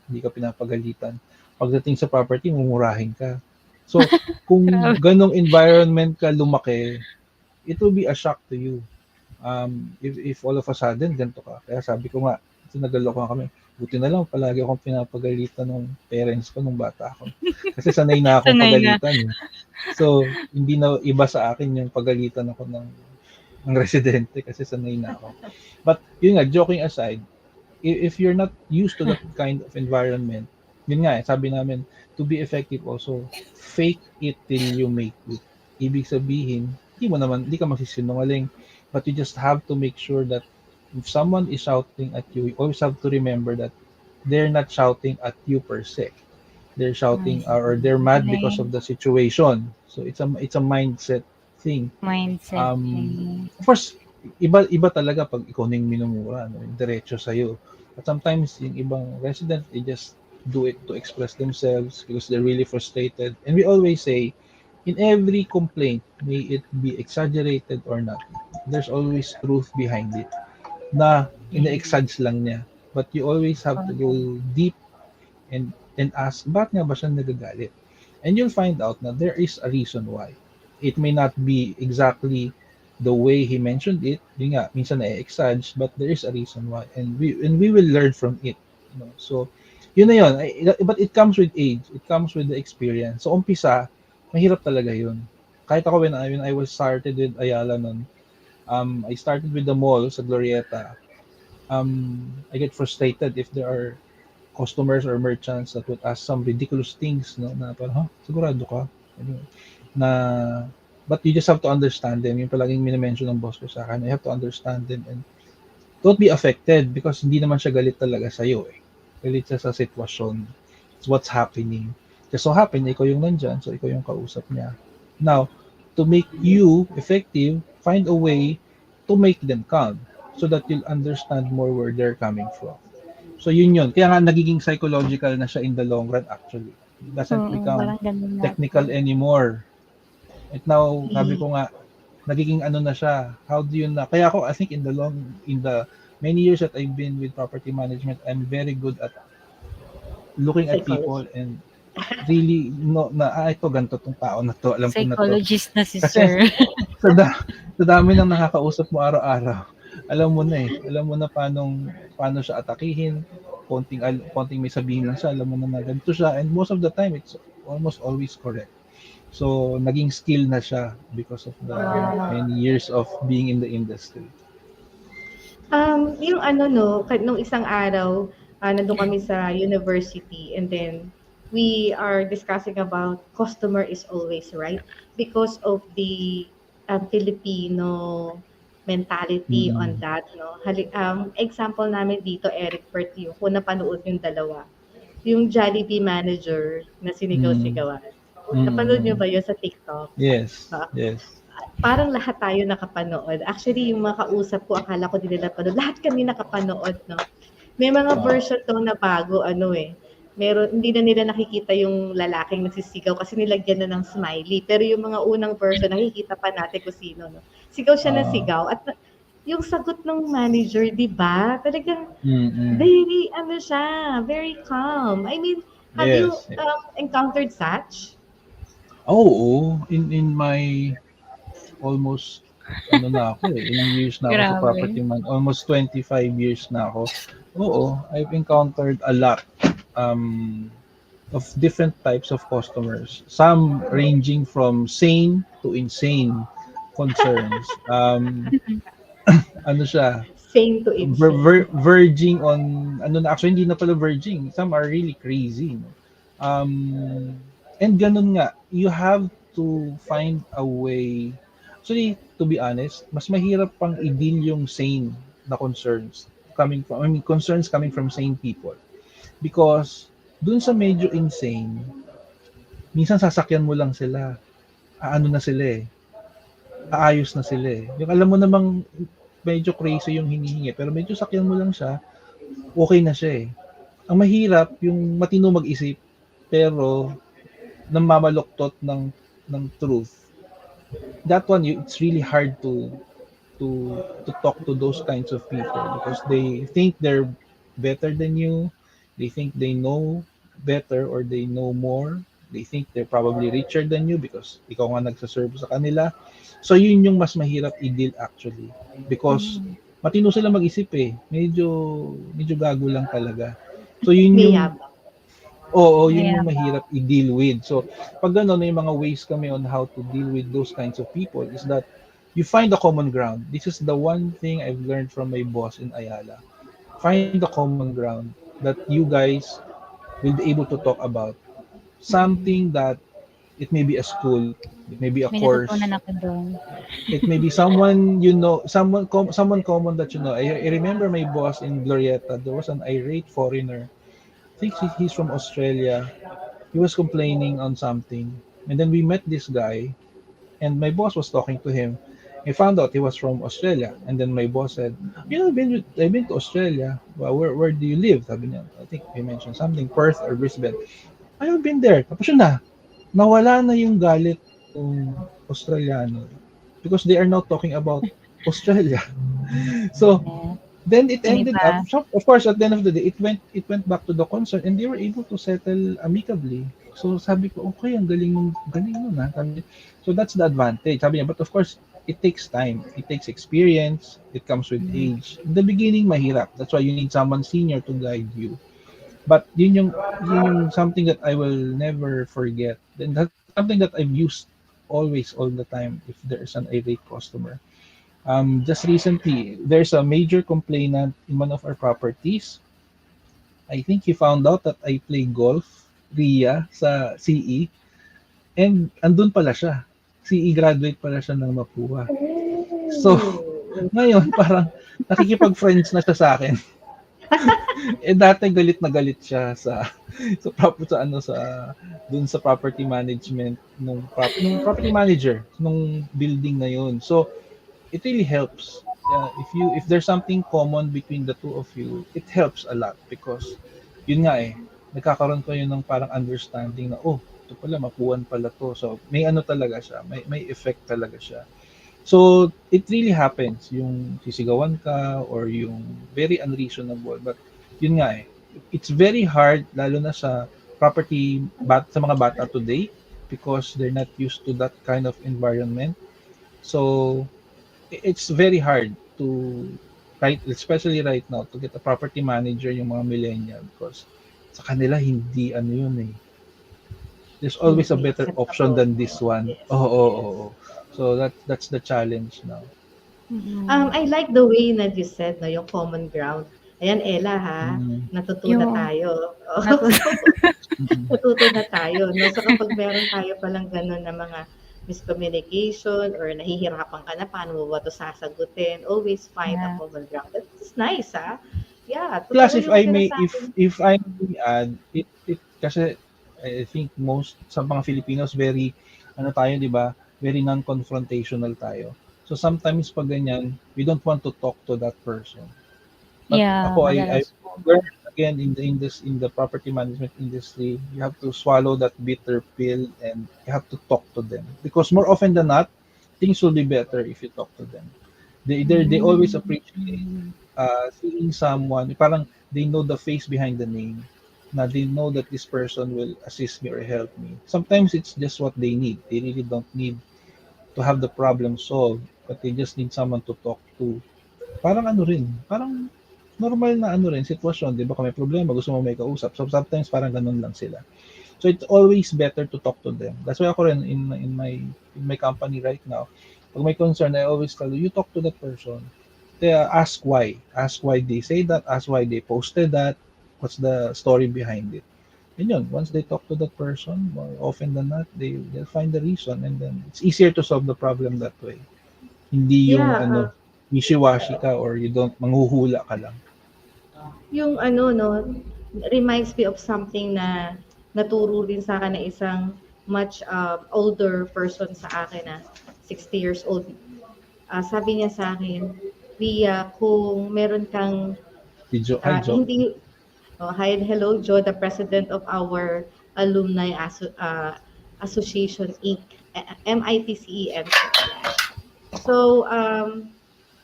hindi ka pinapagalitan. Pagdating sa property, mumurahin ka. So, kung Grabe. ganong environment ka lumaki, it will be a shock to you. If all of a sudden, ganito ka. Kaya sabi ko nga, nagaloka kami. Buti na lang, palagi akong pinapagalitan ng parents ko nung bata ako. Kasi sanay na akong Sanay na. pagalitan. Eh. So, hindi na iba sa akin yung pagalitan ako ng residente kasi sanay na ako. But yun nga, joking aside, if you're not used to that kind of environment, yun nga, sabi namin, to be effective also, fake it till you make it. Ibig sabihin, hindi ka magsisinungaling, but you just have to make sure that if someone is shouting at you always have to remember that they're not shouting at you per se. They're shouting or they're mad because of the situation. So it's a mindset thing. Mindset. Of course, iba talaga pag ikaw na yung minumura, no? Diretso sa'yo. But sometimes yung ibang resident, they just do it to express themselves because they're really frustrated. And we always say, in every complaint, may it be exaggerated or not, there's always truth behind it na ina-exage lang niya. But you always have to go deep and ask, bakit nga ba siya nagagalit? And you'll find out na there is a reason why. It may not be exactly the way he mentioned it. Yun nga, minsan na-exage, but there is a reason why. And we will learn from it. You know? So, yun na yun. But it comes with age. It comes with the experience. So, umpisa, mahirap talaga yun. Kahit ako when I was started with Ayala nun, I started with the mall sa Glorieta. I get frustrated if there are customers or merchants that would ask some ridiculous things, no, na parang, sigurado ka? Ano, na, but you just have to understand them. Yung palaging minimension ng boss ko sa akin, I have to understand them and don't be affected because hindi naman siya galit talaga sa'yo eh. Galit siya sa sitwasyon. It's what's happening. Just so happen, ikaw yung nandyan, so ikaw yung kausap niya. Now, to make you effective, find a way to make them calm so that you'll understand more where they're coming from. So yun. Kaya nga nagiging psychological na siya in the long run actually. It doesn't Oo, become parang ganun nga technical po. anymore. At now, sabi Mm. ko nga, nagiging ano na siya. How do you na? Kaya ako, I think in the many years that I've been with property management, I'm very good at looking at people Psychology. and really no na ito ganito tong tao na to, alam ko na to. Psychologist na si Kasi sir. sa, sa dami ng nakakausap mo araw-araw, alam mo na eh. Alam mo na paano siya atakihin. Konting may sabihin lang siya, alam mo na ganito siya. And most of the time, it's almost always correct. So, naging skill na siya because of the Wow. many years of being in the industry. Yung ano 'no, nung isang araw, nandun kami sa university and then we are discussing about customer is always right because of the Filipino mentality on Mm. that 'no. Example namin dito Erickberth yung kung napanood yung dalawa, yung Jollibee manager na Mm. sinigaw-sigawan. Napanood niyo Mm. ba yun sa TikTok? Yes. Oo. Yes. Parang lahat tayo nakapanood. Actually, yung mga kausap ko, akala ko din nila panood. Lahat kami nakapanood, no? May mga Wow. version daw na bago, ano eh. Meron, hindi na nila nakikita yung lalaking nagsisigaw kasi nilagyan na ng smiley. Pero yung mga unang version, nakikita pa natin kung sino, no? Sigaw siya ng Uh, sigaw. At yung sagot ng manager, di ba? Talagang mm. very, ano siya, very calm. I mean, have you Yes. Yes. encountered such? Oo, in my almost ano na ako eh, ilang years na ako sa Grabe. property man, almost 25 years na ako. Oo, I've encountered a lot of different types of customers. Some ranging from sane to insane concerns. Ano siya, Same to insane. verging on ano na actually hindi na pala verging. Some are really crazy, no? And ganun nga, you have to find a way. Actually, to be honest, mas mahirap pang i-deal yung sane na concerns concerns coming from sane people. Because dun sa medyo insane, minsan sasakyan mo lang sila. Aano na sila eh. Aayos na sila eh. Yung alam mo namang medyo crazy yung hinihingi, pero medyo sakyan mo lang siya, okay na siya eh. Ang mahirap, yung matino mag-isip, pero namamaluktot ng truth. That one, it's really hard to talk to those kinds of people because they think they're better than you. They think they know better or they know more. They think they're probably richer than you because ikaw nga nagsaserve sa kanila. So yun yung mas mahirap i-deal actually because Mm. matino sila mag-isip eh. Medyo gago lang talaga. So yun May yung yabang. Oo, yun yung Mayabang. mahirap i-deal with. So, pag gano'n, may mga ways kami on how to deal with those kinds of people is that you find a common ground. This is the one thing I've learned from my boss in Ayala. Find the common ground that you guys will be able to talk about. Something that it may be a school, it may be a May course, natutunan ako dun. it may be someone you know, someone common that you know. I remember my boss in Glorieta, there was an irate foreigner. I think he's from Australia. He was complaining on something. And then we met this guy, and my boss was talking to him. I found out he was from Australia. And then my boss said, you know, I've been to Australia. Well, where do you live? Sabi niya, I think he mentioned something, Perth or Brisbane. I have been there. Tapos yun na, nawala na yung galit ng Australiano because they are now talking about Australia. So, Yeah. then it Yung ended up, iba, so of course, at the end of the day, it went back to the concert and they were able to settle amicably. So sabi ko, okay, ang galing nun ha. So that's the advantage. Sabi niya, but of course, it takes time. It takes experience. It comes with age. In the beginning, mahirap. That's why you need someone senior to guide you. But yun yung something that I will never forget. Then that's something that I've used always, all the time, if there's an irate customer. Just recently, there's a major complainant in one of our properties. I think he found out that I play golf, Ria, sa CE. And andun pala siya. CE graduate pala siya ng Mapua. So, Oh. ngayon parang nakikipag-friends na siya sa akin. Eh dati galit na galit siya sa dun sa property management nung property manager nung building na yun. So, it really helps. Yeah, if there's something common between the two of you, it helps a lot because yun nga nagkakaroon kayo ng parang understanding na ito pala mapuan pala to. So may ano talaga siya, may effect talaga siya. So it really happens yung sisigawan ka or yung very unreasonable, but yun nga it's very hard lalo na sa sa mga bata today because they're not used to that kind of environment. So it's very hard to especially right now to get a property manager yung mga millennial because sa kanila hindi ano yun there's always a Hindi better option acceptable. than this one. Yes. Oo. So that's the challenge now. I like the way na you said, no, yung common ground. Ayan, Ella, ha? Mm. Natuto na Yung tayo. natu Mm. Natuto na tayo, no? So kapag meron tayo palang ganun na mga miscommunication or nahihirapan ka na, paano mo ba ito sasagutin? Always find a yeah. common ground. That's nice, ha? Yeah, Plus totoo if yung I may sinasabi. if I may add it kasi I think most sa mga Filipinos very ano tayo 'di ba? Very non-confrontational tayo. So sometimes pag ganyan, we don't want to talk to that person. But Yeah, ako I madalas po. learned again in the property management industry, you have to swallow that bitter pill and you have to talk to them because more often than not, things will be better if you talk to them. They always appreciate seeing someone parang they know the face behind the name na they know that this person will assist me or help me. Sometimes it's just what they need. They really don't need to have the problem solved, but they just need someone to talk to. Parang ano rin, parang normal na ano rin sitwasyon, 'di ba? Kung may problema, gusto mo may kausap. So sometimes parang ganun lang sila. So it's always better to talk to them. That's why ako rin in my company right now, pag may concern, I always tell you talk to that person. Ask why. Ask why they say that, ask why they posted that, what's the story behind it. And yun, once they talk to that person, more often than not, they'll find the reason and then it's easier to solve the problem that way. Hindi yung Yeah, ano, wishy-washy ka or you don't manghuhula ka lang. yung ano, no, reminds me of something na naturo rin sa akin na isang much older person sa akin na 60 years old. Sabi niya sa akin, Ria, kung meron kang Hi, Jo. hindi, hi and hello, Joe, the president of our Alumni Association, Inc., MITCENSE. So,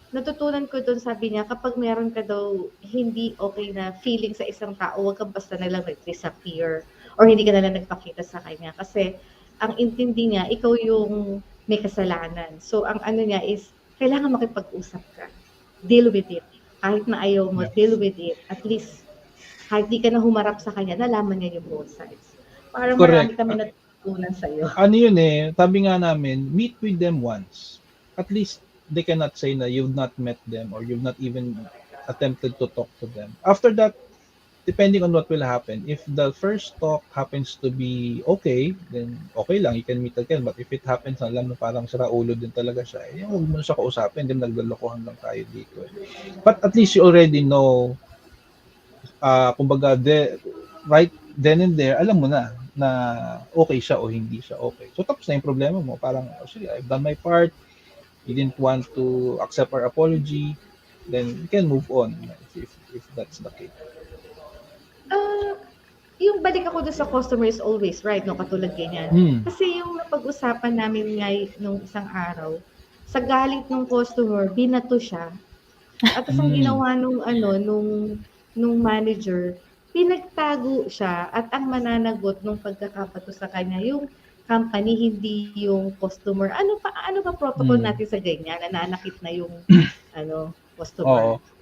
natutunan ko doon, sabi niya, kapag meron ka daw hindi okay na feeling sa isang tao, huwag kang basta na lang nag-disappear or hindi ka na lang nagpakita sa kanya. Kasi ang intindi niya, ikaw yung may kasalanan. So, ang ano niya is, kailangan makipag-usap ka. Deal with it. Kahit na ayaw mo, Yeah. deal with it. At least, kahit di ka na humarap sa kanya, nalaman niya yung both sides. Parang marami Correct. kami natutunan sa'yo. Ano yun sabi nga namin, meet with them once. At least they cannot say na you've not met them or you've not even attempted to talk to them. After that, depending on what will happen, if the first talk happens to be okay, then okay lang, you can meet again. But if it happens na alam na parang sira ulo din talaga siya, huwag mo na siya kausapin, then naglalokohan lang tayo dito. But at least you already know, kumbaga, right then and there, alam mo na okay siya o hindi siya okay. So tapos na yung problema mo, parang, actually, I've done my part, you didn't want to accept our apology, then you can move on if that's the case. Yung balik ako doon sa customer is always right, no, katulad ganyan. Kasi yung napag-usapan namin nung isang araw, sa galit ng customer, binato siya. At ang ginawa nung manager, pinagtago siya at ang mananagot nung pagkakapato sa kanya yung company, hindi yung customer. Ano ba protocol natin sa ganyan? Nananakit na yung customer. Oo.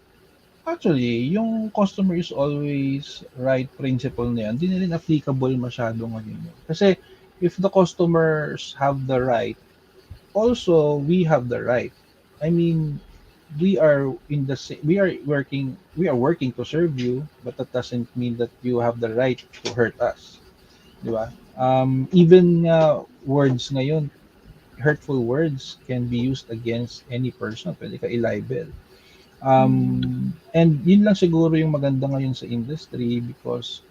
Actually, yung customer is always right principle na yan. Hindi na rin applicable masyado ngayon. Kasi if the customers have the right, also we have the right. I mean, we are working to serve you, but that doesn't mean that you have the right to hurt us, di ba? Even words ngayon, hurtful words can be used against any person. Pwede ka i-libel. And yun lang siguro yung maganda ngayon sa industry because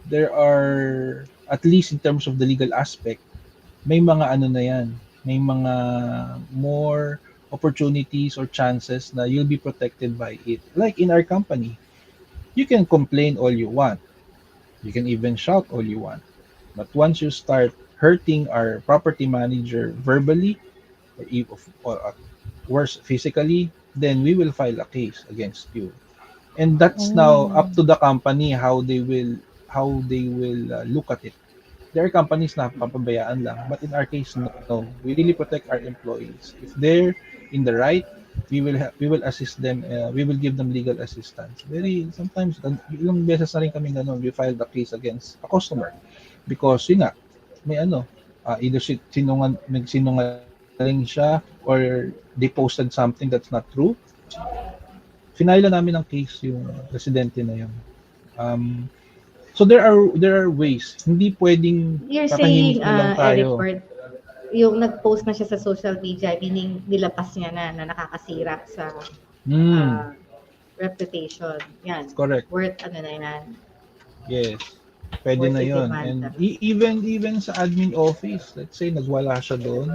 there are, at least in terms of the legal aspect, may mga ano na yan, may mga more opportunities or chances na you'll be protected by it. Like in our company, you can complain all you want. You can even shout all you want. But once you start hurting our property manager verbally or worse physically, then we will file a case against you. And that's now up to the company how they will look at it. There are companies na papabayaan lang, but in our case, no. We really protect our employees. If they're in the right, we will assist them. We will give them legal assistance. Very sometimes, ilang beses na rin kami ganun. We filed a case against a customer because yun nga, may ano, either nagsinungaling siya or they posted something that's not true. Finaila namin ng case yung residente na yun. So there are ways. Hindi pwedeng You're kakahimik saying, na lang Eric tayo. Bird, yung nag-post na siya sa social media, meaning nilapas niya na nakakasira sa Hmm, ah, reputation. Yan. correct. Worth ano na yan. Yes. Pwede Worth na yon. i-demand. And even sa admin office, let's say nagwala siya doon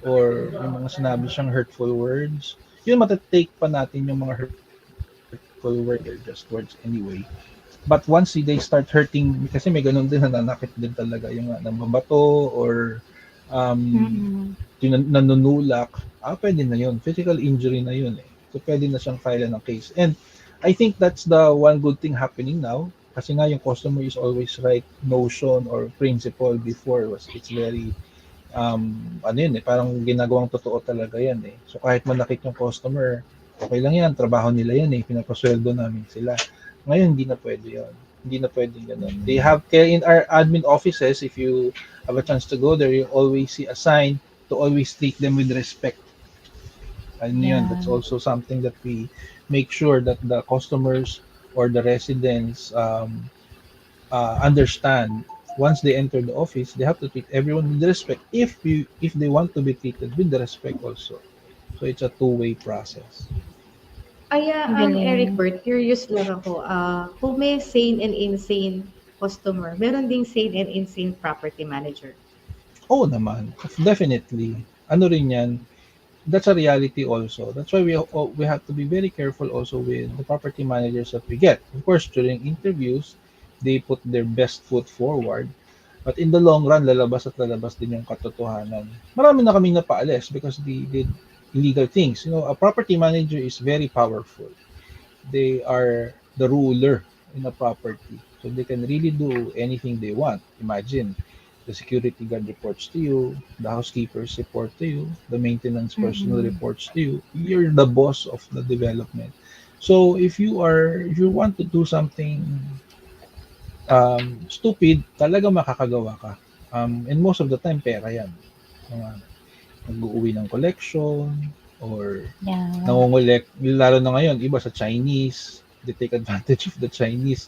or yung mga sinabi siyang hurtful words, yun matatake pa natin yung mga hurtful words, they're just words anyway. But once they start hurting, kasi may ganun din, nananakit din talaga yung nambabato or um, Mm. nanunulak, pwede na yun. Physical injury na yun eh. So pwede na siyang file ng case. And I think that's the one good thing happening now. Kasi nga yung customer is always right notion or principle before was it's very ano yun eh, parang ginagawang totoo talaga yan eh. So kahit manakit yung customer, okay lang yan, trabaho nila yan eh, pinapasweldo namin sila. Ngayon, hindi na pwede yun. Hindi na pwede ganun. They have, kaya in our admin offices, if you have a chance to go there, you always see a sign to always treat them with respect. And yun, that's Yeah. also something that we make sure that the customers or the residents understand once they enter the office, they have to treat everyone with respect. If they want to be treated with the respect also, so it's a two-way process. Aya, Eric Galing. Bird, curious lang ako. Kung may sane and insane customer, meron ding sane and insane property manager. Oh, naman, definitely. Ano rin yan? That's a reality also. That's why we have to be very careful also with the property managers that we get. Of course, during interviews, they put their best foot forward. But in the long run, lalabas din yung katotohanan. Marami na kaming napaalis because they did illegal things. A property manager is very powerful. They are the ruler in a property. So they can really do anything they want. Imagine, the security guard reports to you, the housekeepers report to you, the maintenance personnel Mm. reports to you. You're the boss of the development. So if you want to do something stupid, talaga makakagawa ka. And most of the time, pera yan. Mga nag-uuwi ng collection or Yeah. nangongolek, lalo na ngayon, iba sa Chinese, they take advantage of the Chinese.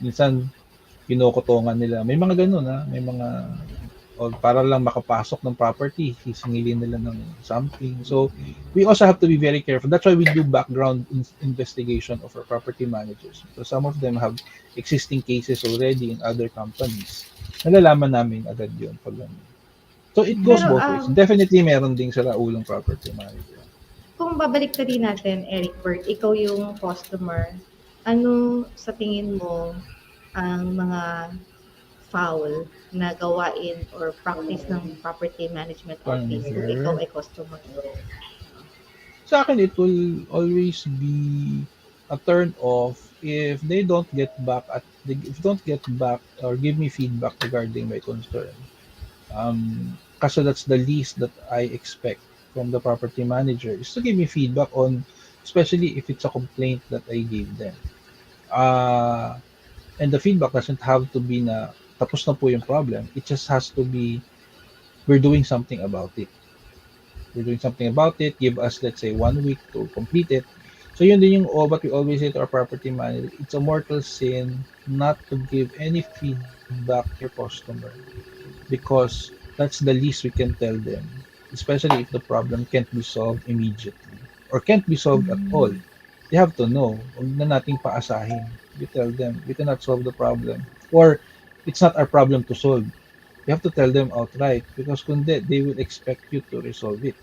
Minsan, kinokotongan nila. May mga ganun, may mga, o para lang makapasok ng property, sisingilin nila ng something. So, we also have to be very careful. That's why we do background investigation of our property managers. So, some of them have existing cases already in other companies. Nalalaman namin agad yun pag ano. So, it goes Pero both ways. Definitely, meron ding sila ulong property manager. kung babalik na rin natin, Eric Bird, ikaw yung customer, ano sa tingin mo ang mga foul na gawain or practice ng property management office kung ikaw ay customer? Sa akin, it will always be a turn off if they don't get back or give me feedback regarding my concern. Kasi that's the least that I expect from the property manager is to give me feedback on, especially if it's a complaint that I gave them. And the feedback doesn't have to be na tapos na po yung problem. It just has to be we're doing something about it. we're doing something about it. Give us, let's say, 1 week to complete it. So yun din yung what we always say to our property manager. It's a mortal sin not to give any feedback to your customer because that's the least we can tell them, especially if the problem can't be solved immediately or can't be solved at all. They have to know. Huwag na nating paasahin. You tell them, we cannot solve the problem. Or, it's not our problem to solve. You have to tell them outright because kundi, they will expect you to resolve it.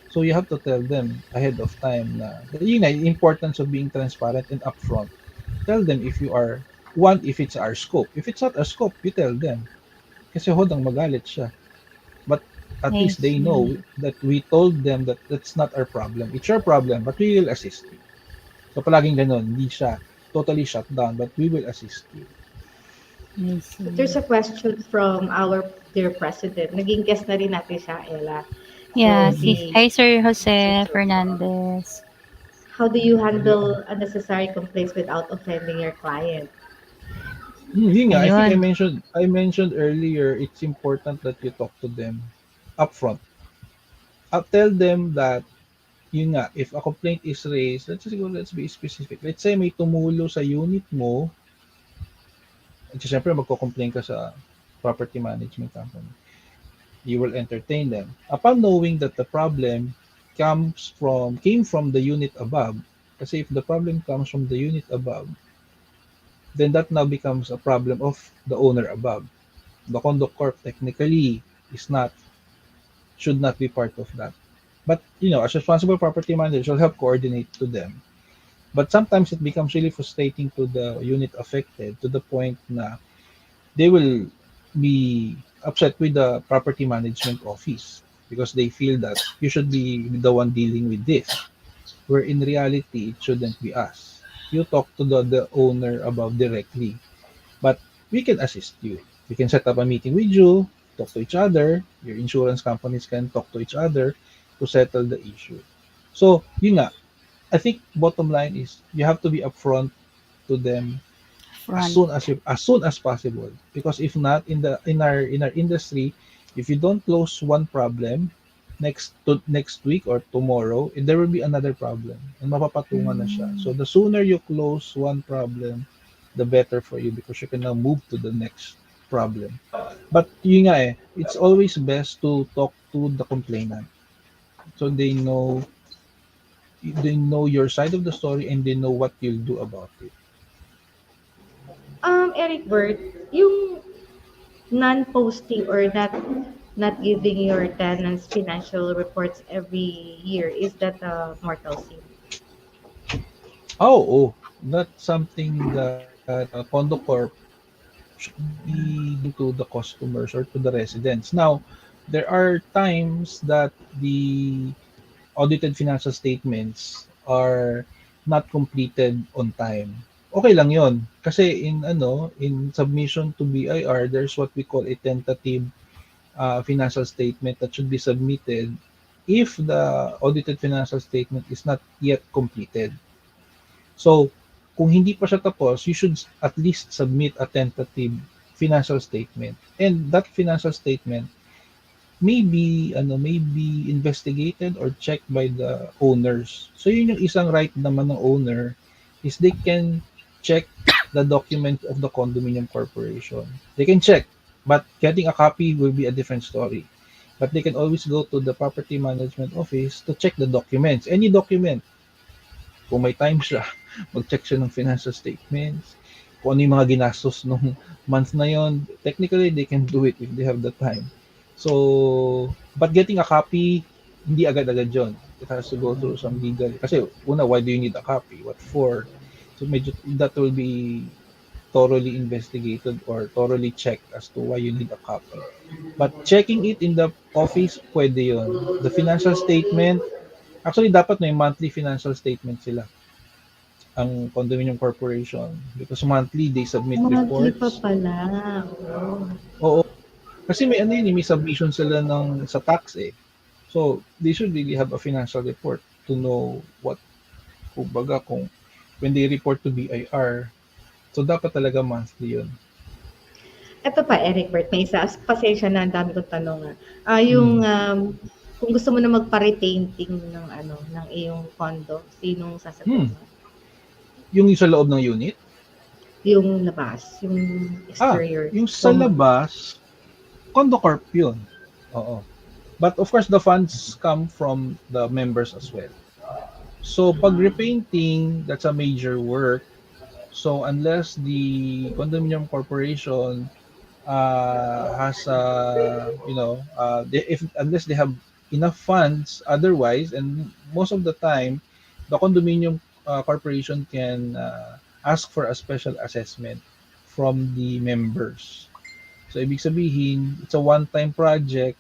So you have to tell them ahead of time na, yun nga, the importance of being transparent and upfront. Tell them if you are, one, if it's our scope. If it's not our scope, you tell them. Kasi hodang magalit siya. But at I least they know see. that we told them that that's not our problem. It's your problem, but we will assist you. So palaging ganun, hindi siya totally shut down, but we will assist you. I But there's see. a question from our dear president. Naging guest na rin natin siya, Ella. So, Yeah, si hi Sir si Jose Sir Paul. Fernandez. How do you handle unnecessary complaints without offending your client? Yun nga, I think Ayun. I mentioned earlier, it's important that you talk to them upfront. I'll tell them that yun nga, if a complaint is raised, let's be specific. Let's say may tumulo sa unit mo, at syempre magko-complain ka sa property management company. You will entertain them. Upon knowing that the problem came from the unit above, kasi if the problem comes from the unit above, then that now becomes a problem of the owner above. The condo corp technically is not should not be part of that. But as responsible property manager, you'll help coordinate to them. But sometimes it becomes really frustrating to the unit affected to the point na they will be upset with the property management office because they feel that you should be the one dealing with this. Where in reality, it shouldn't be us. You talk to the owner about directly, but we can assist you. We can set up a meeting with you, talk to each other. Your insurance companies can talk to each other to settle the issue. So, yun nga, I think bottom line is you have to be upfront to them Front. as soon as possible because if not in our industry, if you don't close one problem next week or tomorrow, there will be another problem and mapapatungan na siya. So the sooner you close one problem, the better for you because you can now move to the next problem. But yun nga it's always best to talk to the complainant so they know your side of the story and they know what you'll do about it. Erickberth, yung non-posting or not giving your tenants financial reports every year, is that a mortal sin? Oh, that's something that Condo Corp should be doing to the customers or to the residents. Now, there are times that the audited financial statements are not completed on time. Okay lang 'yon. Kasi in submission to BIR, there's what we call a tentative financial statement that should be submitted if the audited financial statement is not yet completed. So, kung hindi pa siya tapos, you should at least submit a tentative financial statement. And that financial statement may be investigated or checked by the owners. So, yun yung isang right naman ng owner is they can check the document of the condominium corporation. They can check, but getting a copy will be a different story. But they can always go to the property management office to check the documents. Any document, kung may time siya, mag-check siya ng financial statements, kung ano yung mga ginastos nung month na yon. Technically, they can do it if they have the time. So, but getting a copy, hindi agad-agad yun. It has to go through some legal. Kasi, una, why do you need a copy? What for? So, medyo, that will be thoroughly investigated or thoroughly checked as to why you need a copy. But checking it in the office, pwede yun. The financial statement, actually, dapat may monthly financial statement sila ang condominium corporation because monthly they submit Monthly pa reports. pala. Oh. Oo, kasi may may submission sila sa tax eh. So, they should really have a financial report to know kumbaga kung when they report to BIR. So, dapat talaga monthly yun. Eto pa, Erickberth, may isa. Pasensya na, ang dami kong tanong. Yung Mm. Kung gusto mo na magpa-repainting ng ano, ng iyong condo, sinong sasagot Hmm, mo? yung sa loob ng unit? Yung labas, yung Ah, exterior. yung sa Kung labas, condo corp yun. Oo. But of course, the funds come from the members as well. So, pag repainting, that's a major work. So, unless the condominium corporation has if unless they have enough funds otherwise, and most of the time the condominium corporation can ask for a special assessment from the members. So ibig sabihin it's a one time project,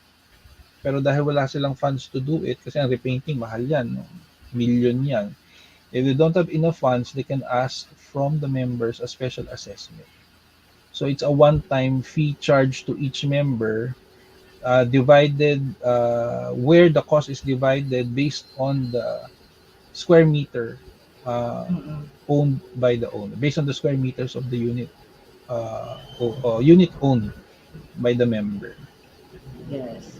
pero dahil wala silang funds to do it, kasi ang repainting mahal yan, no? Million yan. If they don't have enough funds, they can ask from the members a special assessment. So it's a one-time fee charge to each member, divided where the cost is divided based on the square meter uh, owned by the owner, based on the square meters of the unit, unit owned by the member. yes.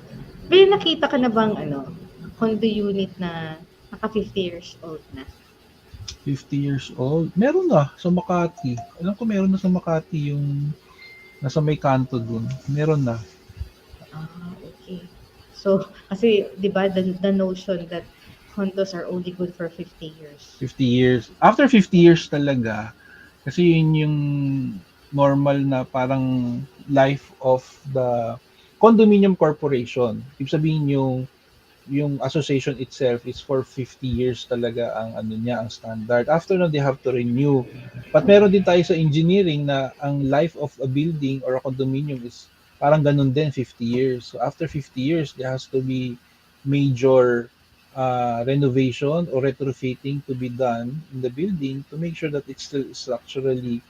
May nakita ka na bang ano, condo unit na naka 50 years old na? 50 years old. Meron na sa Makati. Alam ko meron na sa Makati yung nasa may kanto dun. Meron na. Okay. So, kasi 'di ba the notion that condos are only good for 50 years. 50 years. After 50 years talaga, kasi yun yung normal na parang life of the condominium corporation. Ibig sabihin yung association itself is for 50 years talaga ang ano niya, ang standard. After na they have to renew. But meron din tayo sa engineering na ang life of a building or a condominium is parang ganun din, 50 years. So after 50 years, there has to be major renovation or retrofitting to be done in the building to make sure that it's still structurally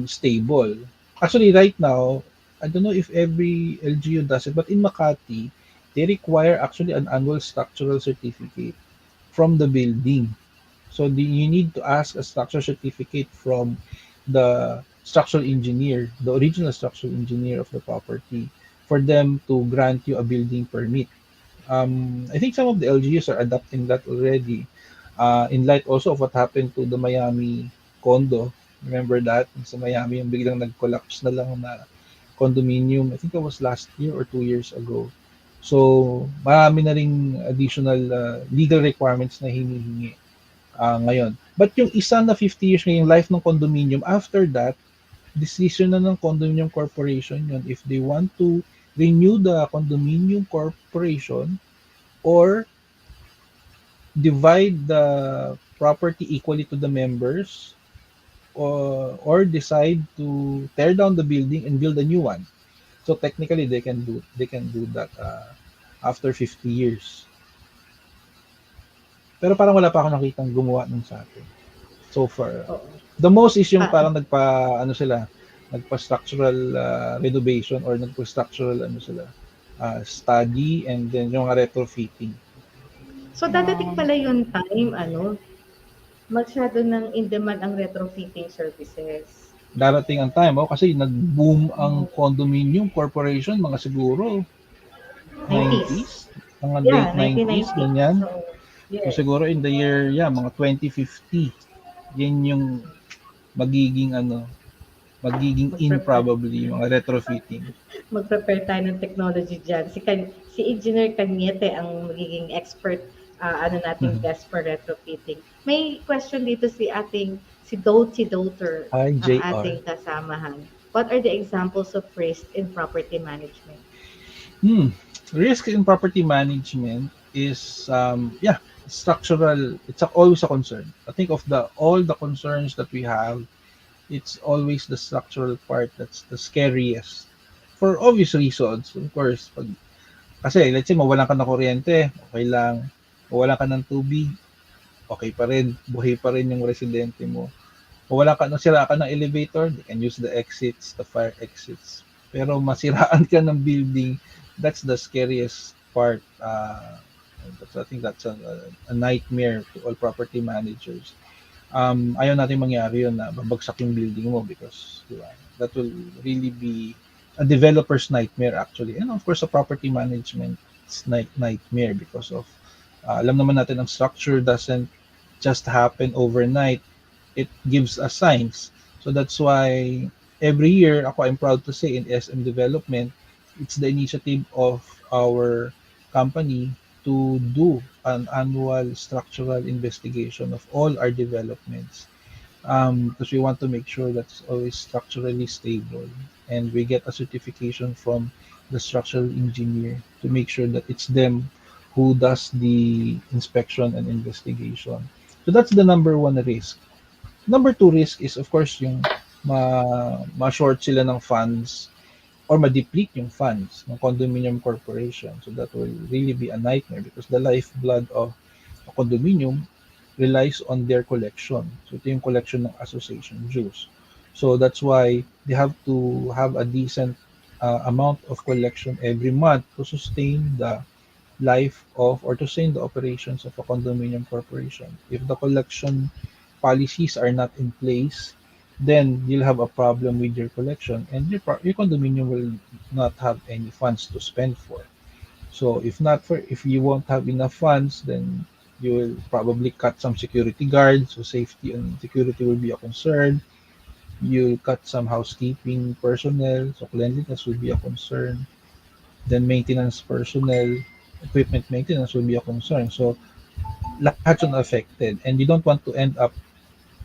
stable. Actually, right now, I don't know if every LGU does it, but in Makati, they require actually an annual structural certificate from the building. So you need to ask a structural certificate from the structural engineer, the original structural engineer of the property, for them to grant you a building permit. I think some of the LGUs are adopting that already. In light also of what happened to the Miami condo. Remember that? Sa Miami, yung biglang nag-collapse na lang na condominium. I think that was last year or 2 years ago. So, marami na ring additional legal requirements na hinihingi ngayon. But yung isa na 50 years na yung life ng condominium, after that, decision na ng condominium corporation yun if they want to renew the condominium corporation or divide the property equally to the members, or decide to tear down the building and build a new one. So technically they can do that after 50 years. Pero parang wala pa ako nakitang gumawa nun sa atin so far. The most is yung parang nagpa-structural renovation or nagpa-structural study, and then yung retrofitting. So dadating pala yung time masyado ng in demand ang retrofitting services. Darating ang time kasi nag-boom ang condominium corporation mga siguro 90s, mga late 90s, ganyan. So, yes. So siguro in the year mga 2050, yan yung magiging in probably mga retrofitting. Mag-prepare tayo ng technology dyan. Si Engineer Cañete ang magiging expert nating guest for retrofitting. May question dito si Daughter, Hi, ang ating kasamahan. What are the examples of risk in property management? Risk in property management is structural. It's always a concern. I think of all the concerns that we have, it's always the structural part that's the scariest for obvious reasons. Of course, kasi let's say mawalan ka ng kuryente, okay lang. Mawalan ka ng tubig, okay pa rin, buhay pa rin yung residente mo. Nasira ka ng elevator, they can use the exits, the fire exits. Pero masiraan ka ng building, that's the scariest part. I think that's a nightmare to all property managers. Ayaw natin mangyari yun na babagsak yung building mo, because that will really be a developer's nightmare actually. And of course, a property management it's nightmare because of alam naman natin ang structure doesn't just happen overnight. It gives us signs. So that's why every year, ako, I'm proud to say, in SM development, it's the initiative of our company to do an annual structural investigation of all our developments, because we want to make sure that's always structurally stable, and we get a certification from the structural engineer to make sure that it's them who does the inspection and investigation. So that's the number one risk. Number two risk is, of course, yung ma-short sila ng funds or ma-deplete yung funds ng condominium corporation. So that will really be a nightmare because the lifeblood of a condominium relies on their collection. So ito yung collection ng association dues. So that's why they have to have a decent amount of collection every month to sustain the life of or to sustain the operations of a condominium corporation. If the collection policies are not in place, then you'll have a problem with your collection, and your condominium will not have any funds to spend for. So if you won't have enough funds, then you will probably cut some security guards. So safety and security will be a concern. You'll cut some housekeeping personnel. So cleanliness will be a concern. Then maintenance personnel, equipment maintenance will be a concern. So lahat yun affected, and you don't want to end up,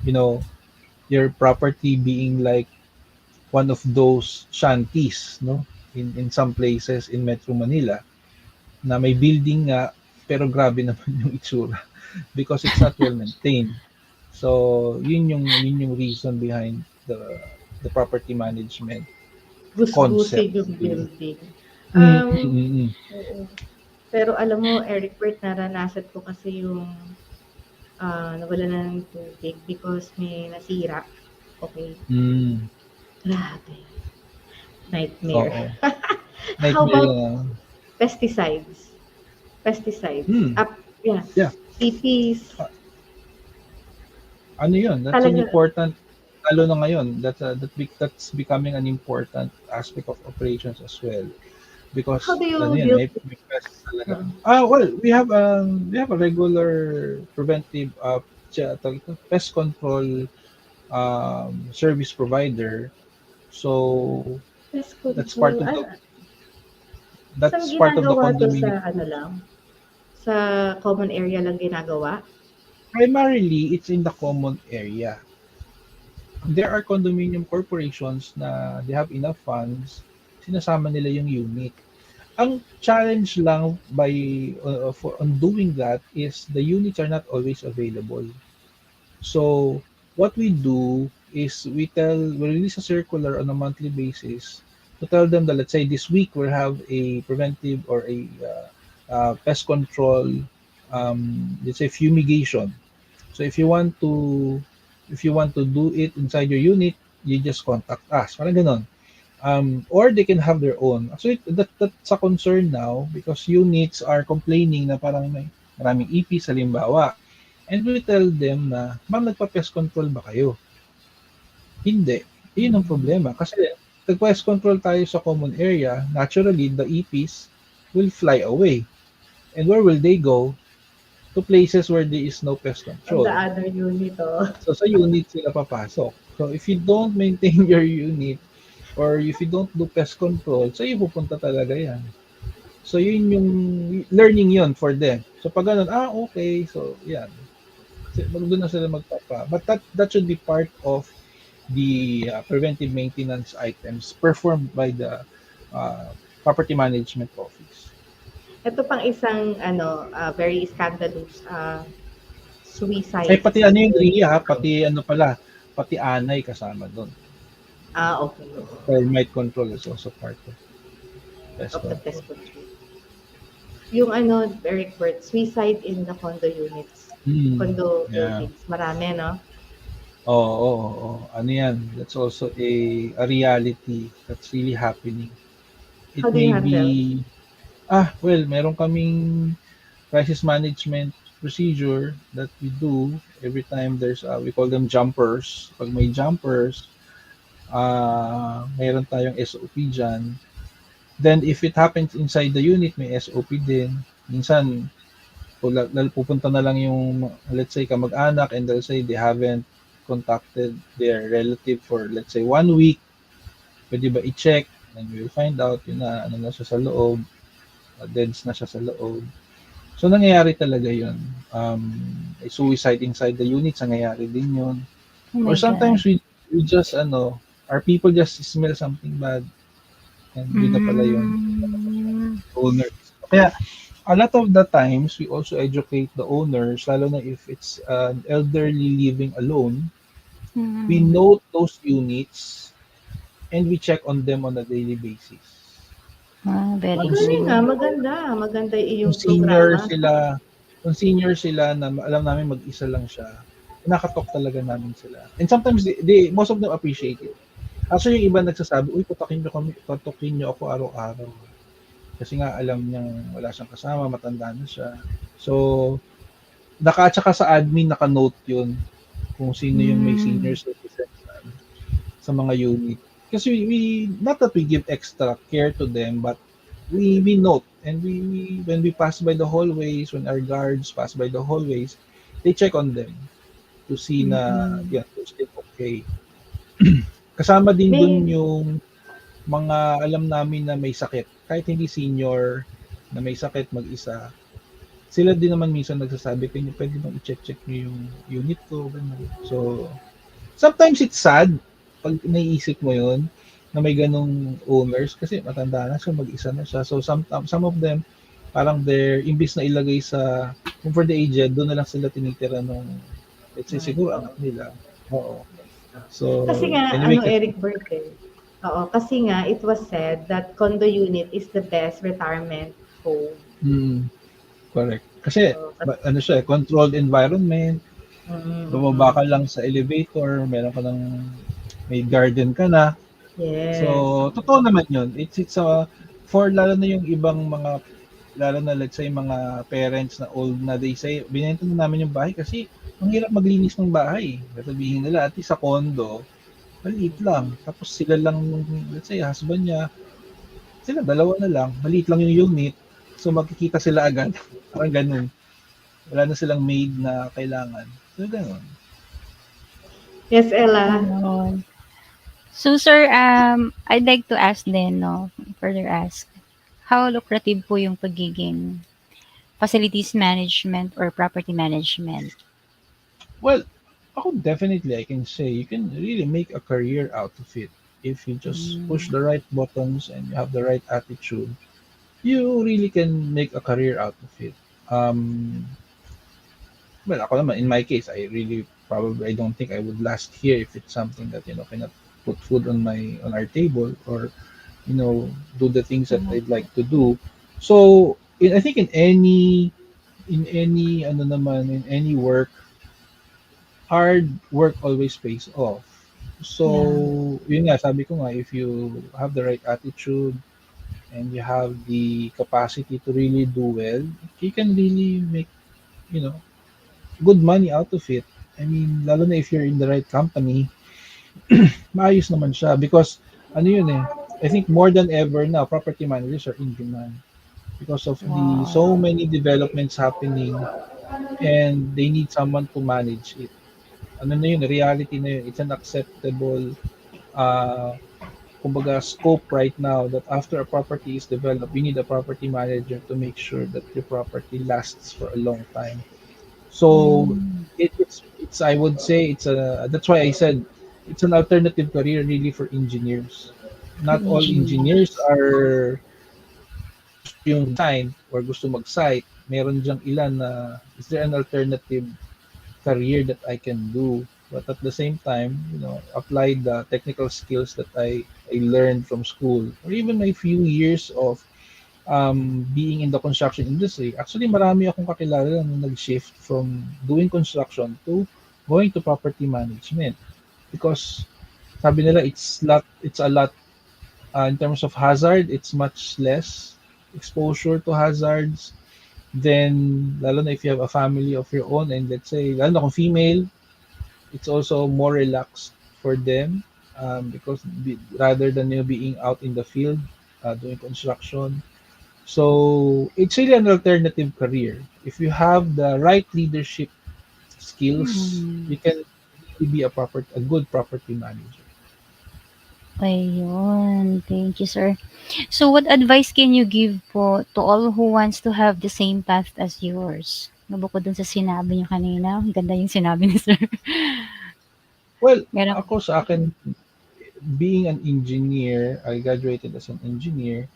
you know, your property being like one of those shanties, no? In some places in Metro Manila na may building nga pero grabe naman yung itsura because it's not well maintained. So yun yung reason behind the property management concept. Gusgusin yung Really. building. Mm, Um, mm, mm, mm. oo. Pero alam mo, Erickberth, naranasan ko kasi yung nawala ng tubig because may nasira. Okay. Mm, Grabe. Nightmare. oo. How Nightmare about na. pesticides? Pesticides. Hmm. Yeah. Yeah. EPs. Ano yun? That's an Talaga. important, lalo na ngayon, that's becoming an important aspect of operations as well. Because How do you ano yun, deal may pests talaga. uh, Well, we have a regular preventive tawag ito, pest control service provider. So pest that's part control? of the Saan that's part of the ginagawa to condominium. sa ano lang? Sa common area lang ginagawa? Primarily, it's in the common area. There are condominium corporations na they have enough funds, sinasama nila yung unit. Ang challenge lang for on doing that is the units are not always available. So what we do is we release a circular on a monthly basis to tell them that, let's say, this week we'll have a preventive or a pest control, let's say, fumigation. So if you want to do it inside your unit, you just contact us. Parang ganon. Or they can have their own. Actually, that's a concern now because units are complaining na parang may maraming EP halimbawa. And we tell them na, ma'am, nagpa-pest control ba kayo? Hindi. Yun ang problema. Kasi nag-pest control tayo sa common area, naturally, the EPs will fly away. And where will they go? To places where there is no pest On control. the other unit, oh. So sa unit sila papasok. So if you don't maintain your unit or if you don't do pest control, sa'yo pupunta talaga yan. So yun yung learning yun for them. So pag ganun, okay. So yan. Doon na sila magpapa. But that should be part of the preventive maintenance items performed by the property management office. Ito pang isang very scandalous suicide. Ay, pati ano yung Ria, pati anay kasama doon. Okay. Termite control is also part of pest Of the control. pest control. Yung Erickberth, suicide in the condo units. Condo Yeah. buildings. Marami, no? Oo. Ano yan? That's also a reality that's really happening. It How do you may be, handle? meron kaming crisis management procedure that we do every time there's, we call them jumpers. Pag may jumpers, meron tayong SOP dyan. Then if it happens inside the unit, may SOP din. Minsan, pupunta na lang yung, let's say, kamag-anak, and they'll say they haven't contacted their relative for, let's say, 1 week. Pwede ba i-check? And we'll find out yun na, ano na siya sa loob, deads na siya sa loob. So, nangyayari talaga yun. Suicide inside the units, nangyayari din yun. Oh Or my sometimes God. we just, our people just smell something bad. And yun na pala yung Mm. owner. Kaya, a lot of the times, we also educate the owners, lalo na if it's an elderly living alone, we Mm. note those units and we check on them on a daily basis. Ah, very Kung, Magaling si- good. maganda. Maganda kung iyong senior programa. sila, kung senior sila na alam namin mag-isa lang siya, nakatok talaga namin sila. And sometimes, most of them appreciate it. Actually, yung iba nagsasabi, uy, patukin niyo ako araw-araw. Kasi nga alam niyang wala siyang kasama, matanda na siya. So, tsaka sa admin naka-note yun kung sino yung may senior Mm. citizen sa mga unit. Kasi we not that we give extra care to them, but we note, and we when we pass by the hallways, when our guards pass by the hallways, they check on them to see na Mm. yeah, they're still okay. Kasama din dun May, yung mga alam namin na may sakit, kahit hindi senior na may sakit mag-isa, sila din naman minsan nagsasabi, pwede bang i-check niyo yung unit ko, ganun. So, sometimes it's sad pag naiisip mo yun, na may ganong owners, kasi matanda na siya, mag-isa na siya. So, some of them, parang imbis na ilagay sa, kung for the aged, doon na lang sila tinitira nung, let's say, siguro anak nila. Oo. So, kasi nga, anyway, Erickberth eh. Oo, kasi nga, it was said that condo unit is the best retirement home. correct. Kasi, So, ano siya, controlled environment, mm, bumaba ka lang sa elevator, meron ka ng, may garden ka na. yes. So, totoo naman yun. It's for lalo na yung ibang mga, lalo na let's say mga parents na old na, they say, binenta na namin yung bahay kasi ang hirap maglinis ng bahay. Sabihin nila, at least sa condo, maliit lang. Tapos sila lang, let's say, husband niya, sila dalawa na lang, maliit lang yung unit. So, makikita sila agad. Parang ganun. Wala na silang maid na kailangan. So, ganun. Yes, Ella. Ayun. So, sir, I'd like to ask then, no, further ask, how lucrative po yung pagiging facilities management or property management? Well, ako definitely, I can say, you can really make a career out of it. If you just push the right buttons and you have the right attitude, you really can make a career out of it. Well, ako naman, in my case, I don't think I would last here if it's something that, cannot put food on our table, or, do the things that I'd like to do. So, I think in any work, hard work always pays off. Yeah. So, yun nga, sabi ko nga, if you have the right attitude and you have the capacity to really do well, you can really make, you know, good money out of it. I mean, lalo na if you're in the right company, maayos naman siya because ano yun eh, I think more than ever now, property managers are in demand because of the Wow. so many developments happening and they need someone to manage it. Ano na yun, reality na yun. It's an acceptable uh, kumbaga scope right now that after a property is developed, you need a property manager to make sure that your property lasts for a long time. So Mm. it's I would say that's why I said it's an alternative career really for engineers. For Not all engineers engineers. are yung design or gusto mag-site. Meron diyang ilan na is there an alternative career that I can do, but at the same time, apply the technical skills that I learned from school or even my few years of being in the construction industry. Actually, marami akong kakilala na nag-shift from doing construction to going to property management because sabi nila it's a lot in terms of hazard, it's much less exposure to hazards. Then, lalo na if you have a family of your own and let's say, lalo na kung female, it's also more relaxed for them because rather than being out in the field, doing construction. So it's really an alternative career. If you have the right leadership skills, Hmm. you can really be a good property manager. Ayun. Thank you, sir. So, what advice can you give po to all who wants to have the same path as yours? No, bukod dun sa sinabi niyo kanina, ang ganda yung sinabi ni sir. Well, Meron ako sa akin, being an engineer, I graduated as an engineer.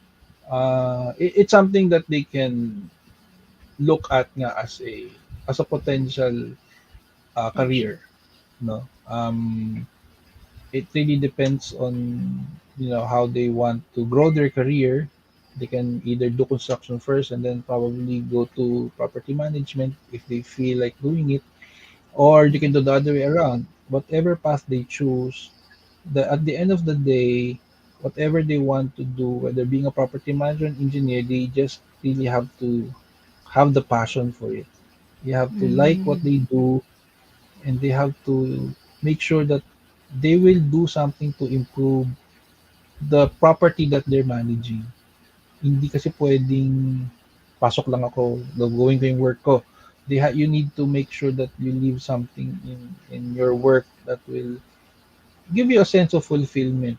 It's something that they can look at nga as a potential option. career, no. It really depends on how they want to grow their career. They can either do construction first and then probably go to property management if they feel like doing it, or they can do the other way around. Whatever path they choose, at the end of the day, whatever they want to do, whether being a property manager and engineer, they just really have to have the passion for it. You have to like what Hmm. they do, and they have to make sure that they will do something to improve the property that they're managing. Hindi kasi pwedeng pasok lang ako, gawin ko yung work ko. You need to make sure that you leave something in your work that will give you a sense of fulfillment,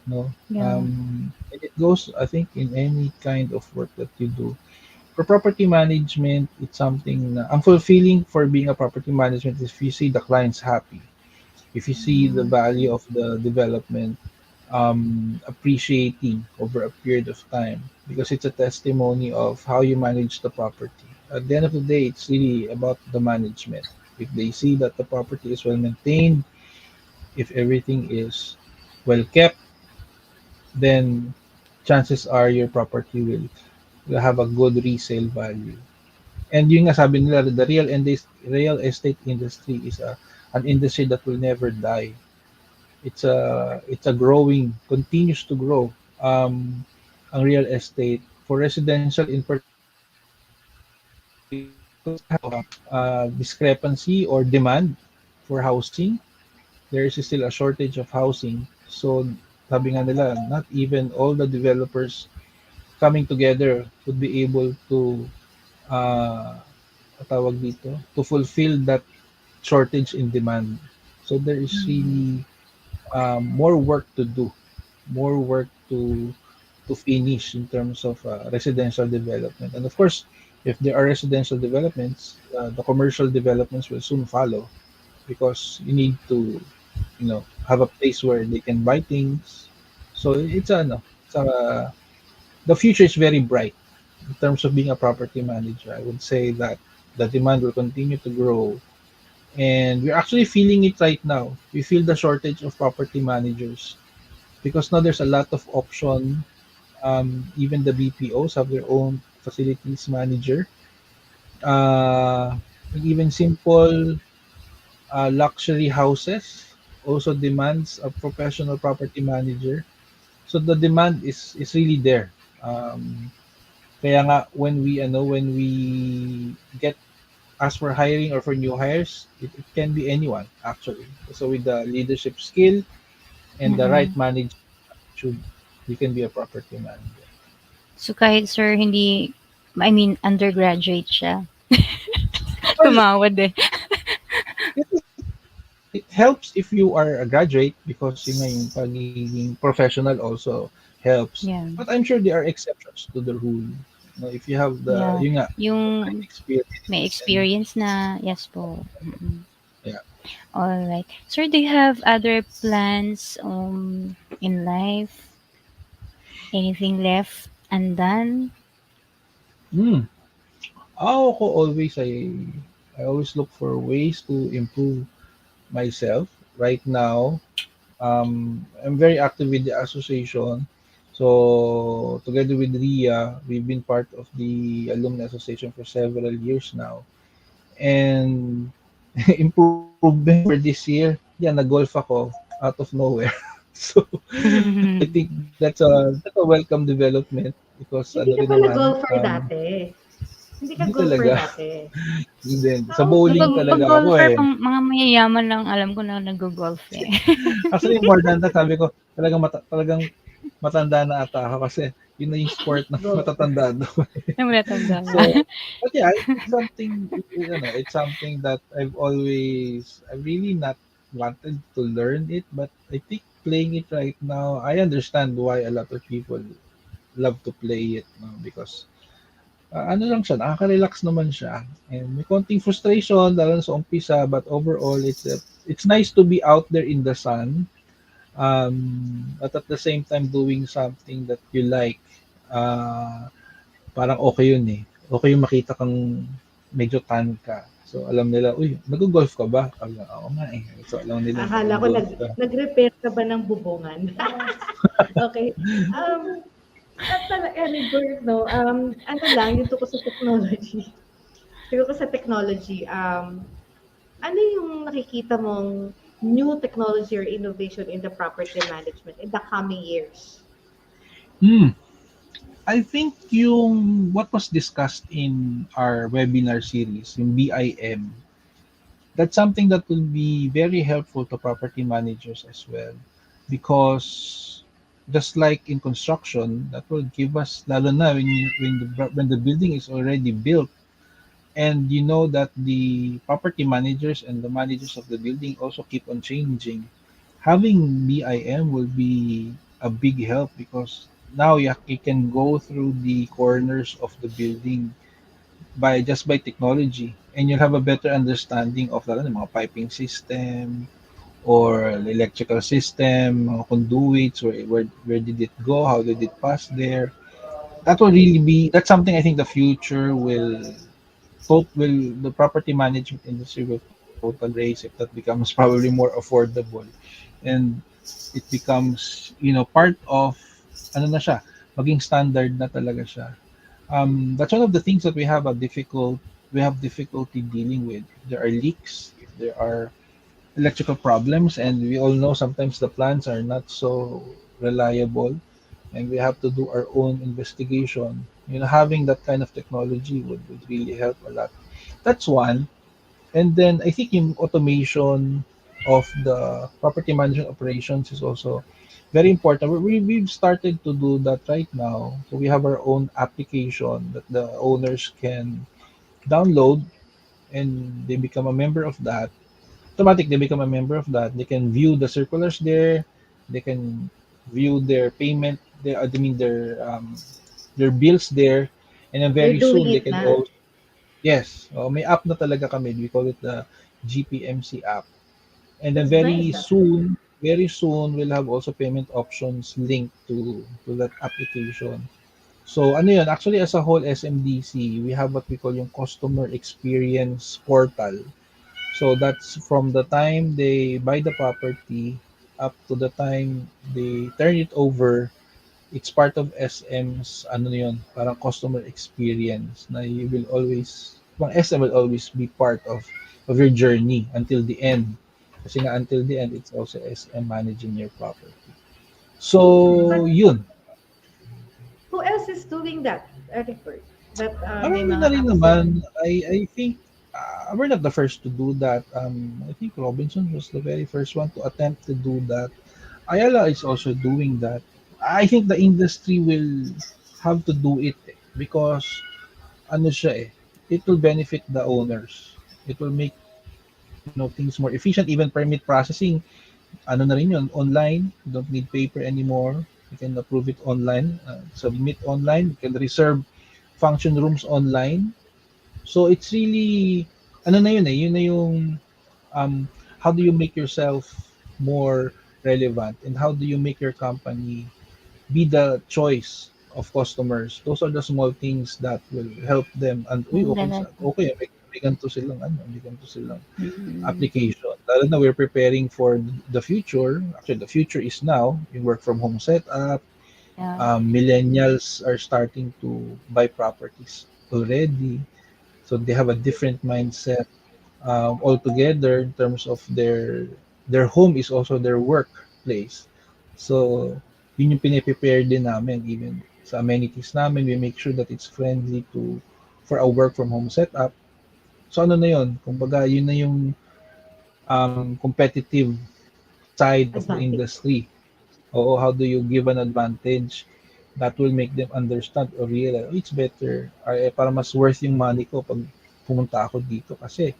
no? Yeah. And it goes, I think, in any kind of work that you do. For property management, it's something na ang fulfilling for being a property management is if you see the clients happy, if you see the value of the development appreciating over a period of time, because it's a testimony of how you manage the property. At the end of the day, it's really about the management. If they see that the property is well maintained, if everything is well kept, then chances are your property will have a good resale value. And yung nga sabi nila, the real estate industry is an industry that will never die. It's a growing, continues to grow. Ang real estate for residential in particular, because discrepancy or demand for housing, there is still a shortage of housing. So sabi nga nila, not even all the developers coming together would be able to uh, tawag dito, to fulfill that shortage in demand. So there is really more work to do, more work to finish in terms of residential development. And of course, if there are residential developments, the commercial developments will soon follow, because you need to, have a place where they can buy things. So the future is very bright in terms of being a property manager. I would say that the demand will continue to grow, and we're actually feeling it right now. We feel the shortage of property managers because now there's a lot of option. Even the BPOs have their own facilities manager. Uh, and even simple luxury houses also demands a professional property manager. So the demand is really there. Kaya nga when we get asked for hiring or for new hires, it can be anyone actually. So with the leadership skill and the right Mm. management attitude, you can be a property manager. So, kahit sir hindi I mean undergraduate siya, Well, tumawad eh. it helps if you are a graduate because yun nga yung pagiging professional also helps. Yeah. But I'm sure there are exceptions to the rule. No, if you have Yeah. yun nga, the right Yung may experience and experience na, yes po. Mm. yeah. Alright. Sir, do you have other plans in life? Anything left undone? Hmm. Ako always I always look for ways to improve myself. Right now, I'm very active with the association. So together with Ria, we've been part of the Alumni Association for several years now. And improvement for this year, yeah, nag-golf ako out of nowhere. So I think that's a welcome development because Hindi ano ka rin pala naman, golfer dati. Hindi ka hindi golfer talaga. dati. Hindi. Sa Ah, Yung bowling okay. pag talaga ako golfer eh. pang mga mayayaman lang alam ko na naggo-golf eh. Actually, more than that, sabi ko, talagang matanda na ata ako kasi Yun na yung sport ng Go. matatanda doon. Nung natanda. So, but yeah, it's something, it's something that I really not wanted to learn it, but I think playing it right now, I understand why a lot of people love to play it, no? Because ano lang siya, nakaka-relax naman siya. And may konting frustration, lalo na sa umpisa, but overall, it's nice to be out there in the sun, but at the same time doing something that you like. Parang okay yun eh. Okay yung makita kang medyo tan ka. So alam nila, uy, nag-golf ka ba? Ako nga eh. So alam nila, Akala ko nag-golf ka. nag-repair ka ba ng bubungan? Okay. At Erickberth, no, ano lang, yung tungkol sa technology. Tungkol sa technology, ano yung nakikita mong new technology or innovation in the property management in the coming years? I think yung what was discussed in our webinar series, yung BIM, that's something that will be very helpful to property managers as well. Because just like in construction, that will give us, lalo na when the building is already built, and you know that the property managers and the managers of the building also keep on changing. Having BIM will be a big help because now you can go through the corners of the building by technology, and you'll have a better understanding of the mga piping system or the electrical system, mga conduits, where did it go, how did it pass there. That's something I think the future will the property management industry will total raise if that becomes probably more affordable, and it becomes part of ano na siya, maging standard na talaga siya. That's one of the things that we have difficulty dealing with. If there are leaks, if there are electrical problems, and we all know sometimes the plants are not so reliable, and we have to do our own investigation. Having that kind of technology would really help a lot. That's one. And then I think in automation of the property management operations is also very important. We've started to do that right now. So we have our own application that the owners can download, and they become a member of that. Automatic, they become a member of that. They can view the circulars there. They can view their payment. Their bills there, and then They're very doing soon they it can na. also. Yes, may app na talaga kami. We call it the GPMC app. And then That's nice. very soon, we'll have also payment options linked to that application. So ano yun, actually as a whole SMDC, we have what we call yung customer experience portal. So that's from the time they buy the property up to the time they turn it over. It's part of SM's ano yun, parang customer experience na you will always, SM will always be part of your journey until the end. Kasi nga until the end, it's also SM managing your property. But So, yun. who else is doing that, Erickberth? That may Marami mga na rin apps naman. na. I think we're not the first to do that. I think Robinson was the very first one to attempt to do that. Ayala is also doing that. I think the industry will have to do it because ano siya it will benefit the owners. It will make things more efficient. Even permit processing, ano na rin yun, online. You don't need paper anymore. You can approve it online, submit online. You can reserve function rooms online. So it's really, ano na yun na yung, how do you make yourself more relevant, and how do you make your company be the choice of customers? Those are the small things that will help them. And okay, may ganito silang application. Lalo na we're preparing for the future. Actually, the future is now. You work from home setup. Yeah. Millennials are starting to buy properties already. So they have a different mindset altogether in terms of their home is also their workplace. So yun yung piniprepare din namin. Even sa amenities namin, we make sure that it's friendly for a work from home setup. So ano na yun? Kumbaga, yun na yung competitive side of the Advantage. industry. Oo, how do you give an advantage that will make them understand or realize, oh, it's better, para mas worth yung money ko pag pumunta ako dito kasi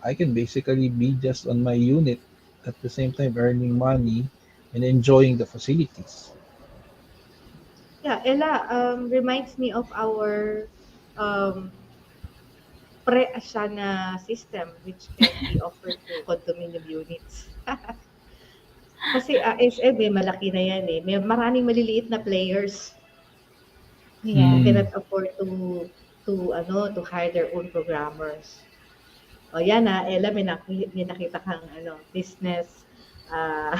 I can basically be just on my unit at the same time earning money and enjoying the facilities. Yeah, Ella, reminds me of our um, pre-Asana system which can be offered to condominium units. Kasi ASM malaki na yan eh. May maraming maliliit na players who Yeah. cannot afford to hire their own programmers. O yan Ella, may nakita kang business uh,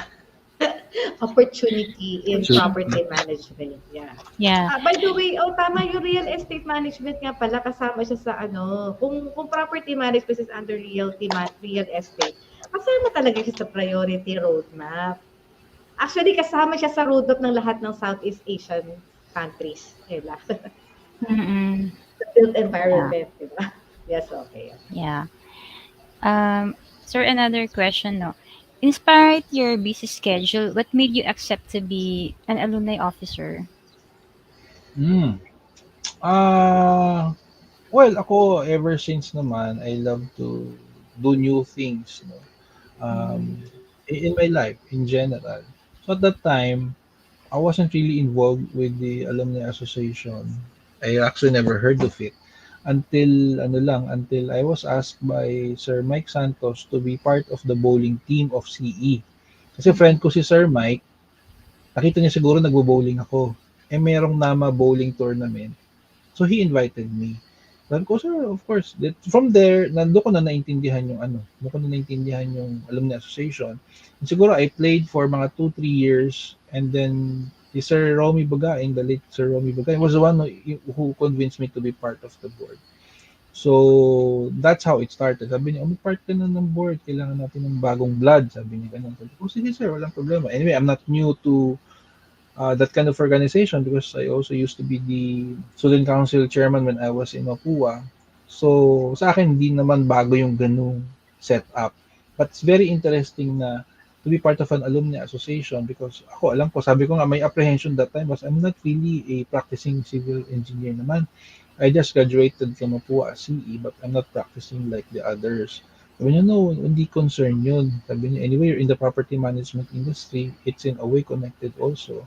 opportunity in Opportunity. property management. Yeah. Yeah. By the way, tama yung real estate management nga pala, kasama siya sa kung property management is under real estate, kasama talaga siya sa priority roadmap. Actually, kasama siya sa roadmap ng lahat ng Southeast Asian countries. Ella. Mm-mm. The built environment, di ba? Yes, okay. Yeah. Sir, another question, no? Inspired your busy schedule, what made you accept to be an alumni officer? Mm. Ah, well, ako ever since naman, I love to do new things, no? Um, in my life in general. So at that time, I wasn't really involved with the alumni association. I actually never heard of it until until I was asked by Sir Mike Santos to be part of the bowling team of CE. Kasi friend ko si Sir Mike, nakita niya siguro nagbo-bowling ako. Eh merong Nama bowling tournament. So he invited me. Sabi ko, sir, of course. From there, doon ko na naintindihan yung doon ko na naintindihan yung alumni association. And siguro I played for mga 2-3 years and then si Sir Romy Bagaing, the late Sir Romy Bagaing, was the one who convinced me to be part of the board. So, that's how it started. Sabi niya, part ka na ng board, kailangan natin ng bagong blood. Sabi niya ganun. Sabi ko, sige sir, walang problema. Anyway, I'm not new to that kind of organization because I also used to be the student council chairman when I was in Mapua. So, sa akin, hindi naman bago yung ganung setup. But it's very interesting na to be part of an alumni association because ako, alam ko, sabi ko nga, may apprehension that time because I'm not really a practicing civil engineer naman. I just graduated from Mapua CE but I'm not practicing like the others. Sabi niya, no, hindi concern yun. Sabi niya, anyway, you're in the property management industry, it's in a way connected also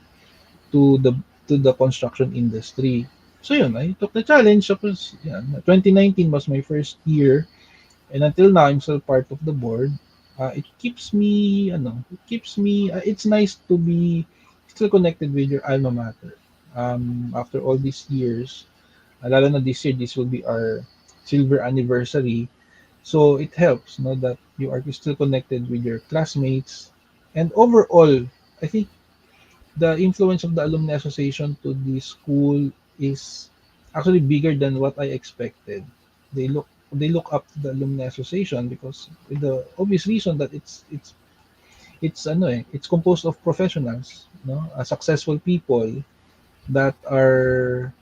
to the construction industry. So yun, I took the challenge. Tapos, 2019 was my first year and until now, I'm still part of the board. It keeps me, it's nice to be still connected with your alma mater. After all these years, lalo na this year, this will be our silver anniversary. So it helps, no, that you are still connected with your classmates. And overall, I think the influence of the alumni association to the school is actually bigger than what I expected. They look up to the alumni association because the obvious reason that it's composed of professionals, no, successful people that are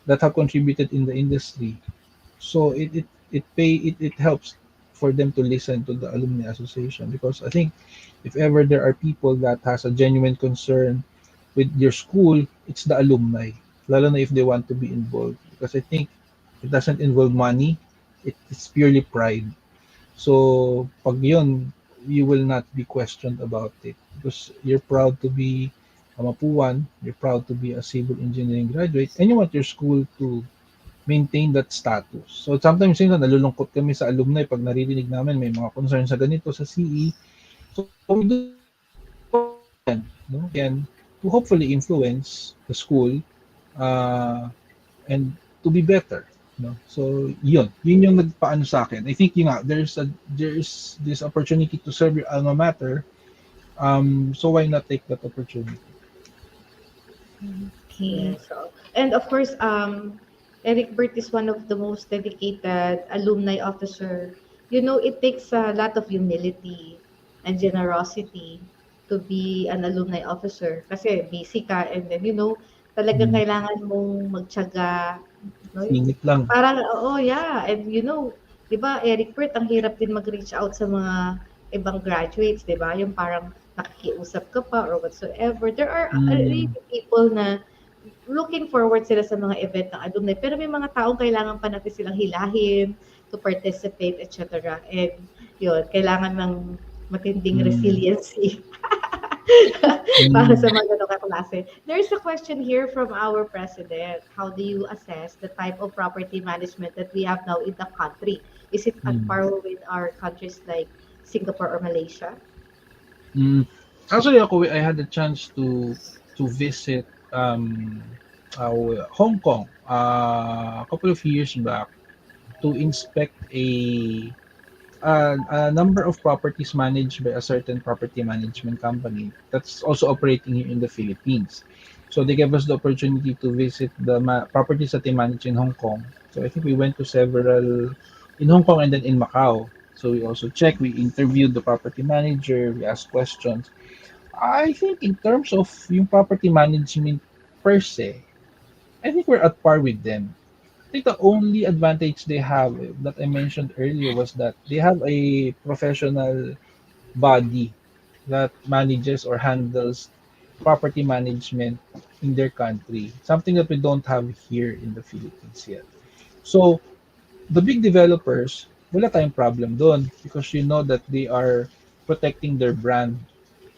that have contributed in the industry. So it helps for them to listen to the alumni association because I think if ever there are people that has a genuine concern with your school, it's the alumni. Lalo na if they want to be involved. Because I think it doesn't involve money, it's purely pride. So pag yun, you will not be questioned about it because you're proud to be a Mapuan, you're proud to be a civil engineering graduate, and you want your school to maintain that status. So sometimes nalulungkot kami sa alumni pag naririnig namin may mga concern sa ganito sa CE. So we do yan, no? And to hopefully influence the school and to be better, no? So yun yung nagpaano sa akin. I think there's this opportunity to serve your alma mater. So why not take that opportunity? Okay. Yeah, so, and of course, Erickberth is one of the most dedicated alumni officer. It takes a lot of humility and generosity to be an alumni officer kasi busy ka and then talagang kailangan mong magtiyaga, no? Singit lang. Parang yeah, and 'di ba Erickberth ang hirap din mag-reach out sa mga ibang graduates, 'di ba? Yung parang nakikiusap ka pa or whatsoever. There are really people na looking forward sila sa mga event ng alumni. Pero may mga taong kailangan pa natin silang hilahin to participate, etc. And yun, kailangan ng matinding Mm. resiliency para Mm. sa mga ganong kaklase. There's a question here from our president. How do you assess the type of property management that we have now in the country? Is it at Mm. par with our countries like Singapore or Malaysia? Mm. Actually, ako, I had a chance to visit Hong Kong a couple of years back to inspect a number of properties managed by a certain property management company that's also operating here in the Philippines. So they gave us the opportunity to visit the properties that they manage in Hong Kong. So I think we went to several in Hong Kong and then in Macau. So we also checked, we interviewed the property manager, we asked questions. I think in terms of yung property management per se, I think we're at par with them. I think the only advantage they have that I mentioned earlier was that they have a professional body that manages or handles property management in their country, something that we don't have here in the Philippines yet. So the big developers, wala tayong problem doon because you know that they are protecting their brand.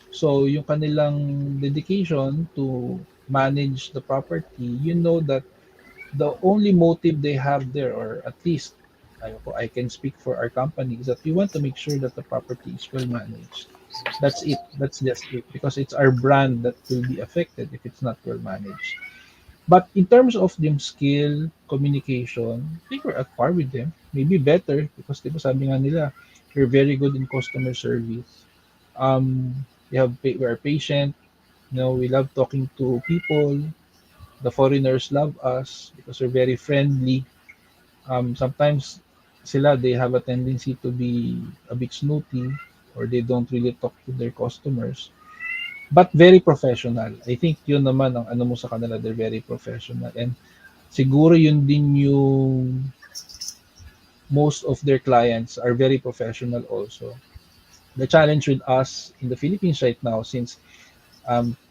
So yung kanilang dedication to manage the property, you know that the only motive they have there, or at least I can speak for our company, is that we want to make sure that the property is well managed. That's it. That's just it. Because it's our brand that will be affected if it's not well managed. But in terms of yung skill, communication, I think we're at par with them. Maybe better because diba sabi nga nila, we're very good in customer service. Um, we are patient. You know, we love talking to people. The foreigners love us because we're very friendly. Sometimes sila, they have a tendency to be a bit snooty or they don't really talk to their customers. But very professional. I think yun naman ang ano mo sa kanila, they're very professional. And siguro yun din yung most of their clients are very professional also. The challenge with us in the Philippines right now, since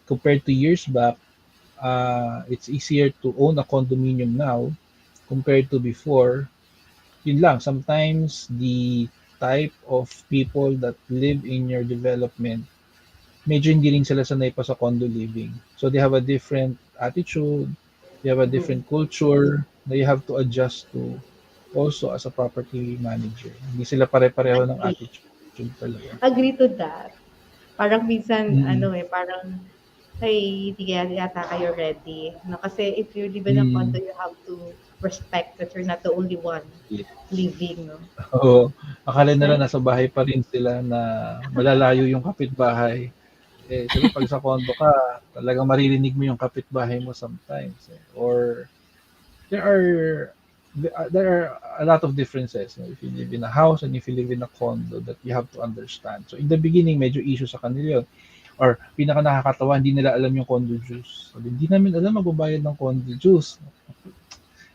compared to years back, it's easier to own a condominium now compared to before. Yun lang, sometimes the type of people that live in your development, medyo hindi rin sila sanay pa sa condo living. So they have a different attitude, they have a different culture that you have to adjust to also as a property manager. Hindi sila pare-pareho ng Agree. attitude talaga. Agree to that. Parang minsan, Mm. parang, ay, hindi kaya yata kayo ready. No? Kasi if you live in a Mm. condo, you have to respect that you're not the only one Yeah. living. No? Oo. Akala nila Right? nasa bahay pa rin sila na malalayo yung kapitbahay. Eh, siyempre pag sa condo ka, talagang maririnig mo yung kapitbahay mo sometimes. Or there are there are a lot of differences, if you live in a house and if you live in a condo, that you have to understand. So in the beginning, medyo issue sa kanila yun. Or pinaka nakakatawa, hindi nila alam yung condo dues. Sabi, hindi namin alam magbabayad ng condo dues.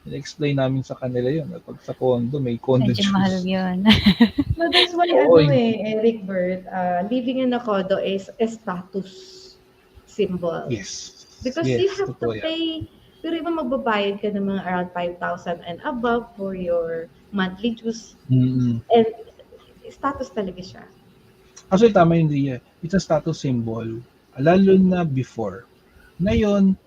In-explain namin sa kanila yun. At pag sa condo, may condo Medyo mahal dues. yun. No, that's why, Oo, Erickberth, living in a condo is a status symbol. yes. Because you Yes, have to totoo yan. pay, pero iba magbabayad ka ng mga around 5,000 and above for your monthly dues. Mm-mm. And status talaga siya. Actually, tama yun, Ria. It's a status symbol. Lalo na before. Ngayon,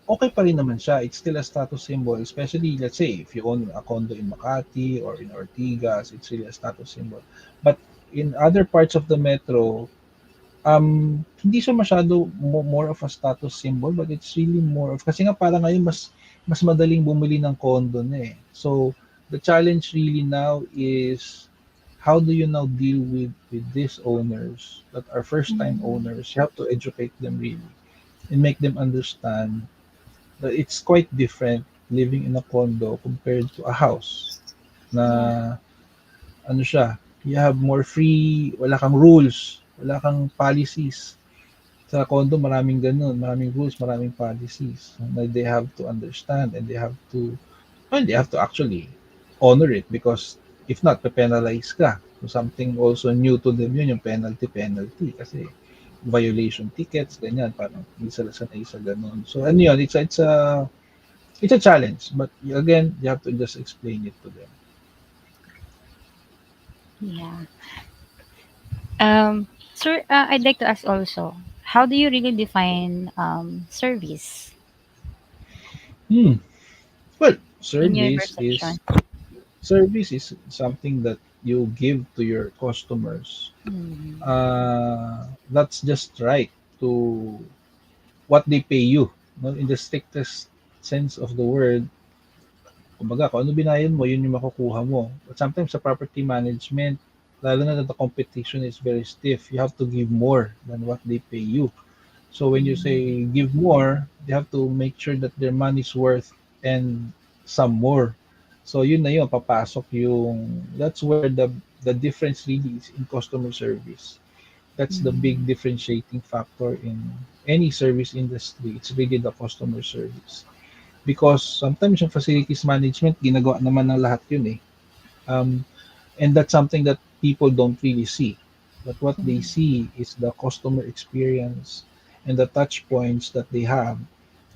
okay pa rin naman siya. It's still a status symbol. Especially, let's say, if you own a condo in Makati or in Ortigas, it's really a status symbol. But in other parts of the metro, hindi siya masyado more of a status symbol, but it's really more of, kasi nga parang ngayon mas madaling bumili ng condo na eh. So, the challenge really now is how do you now deal with these owners that are first time owners? You have to educate them really and make them understand that it's quite different living in a condo compared to a house na ano siya, you have more free, wala kang rules, wala kang policies. Sa condo, maraming ganun, maraming rules, maraming policies na they have to understand and they have to actually honor it because if not, pe-penalize ka. So something also new to them yun, yung penalty. Kasi violation tickets, ganyan, parang hindi sila sanay sa ganun. So ano yun, it's a It's a challenge, but again, you have to just explain it to them. Yeah. Sir, I'd like to ask also, how do you really define service Hmm. Well, in your perception? service is something that you give to your customers. Mm. That's just right to what they pay you. No? In the strictest sense of the word, kumbaga, kung ano binayad mo, yun yung makukuha mo. But sometimes sa property management, lalo na that the competition is very stiff, you have to give more than what they pay you. So when you say give more, they have to make sure that their money's worth and some more. So yun na yun, papasok yung, that's where the difference really is in customer service. That's the big differentiating factor in any service industry. It's really the customer service. Because sometimes yung facilities management, ginagawa naman ng lahat yun eh. Um, and that's something that people don't really see. But what they see is the customer experience and the touch points that they have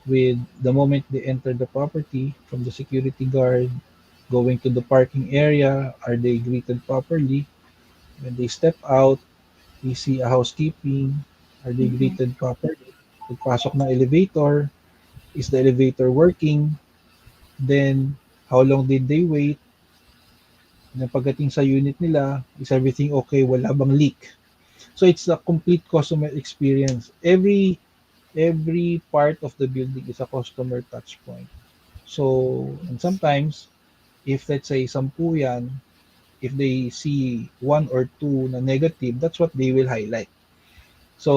with the moment they enter the property, from the security guard going to the parking area, are they greeted properly? When they step out, we see a housekeeping, are they Mhm. greeted properly? Pagpasok ng elevator, is the elevator working? Then, how long did they wait? Na pagdating sa unit nila, is everything okay? Wala bang leak? So it's a complete customer experience. Every part of the building is a customer touch point. So, and sometimes, if let's say 10 yan, if they see one or two na negative, that's what they will highlight. Yeah. So,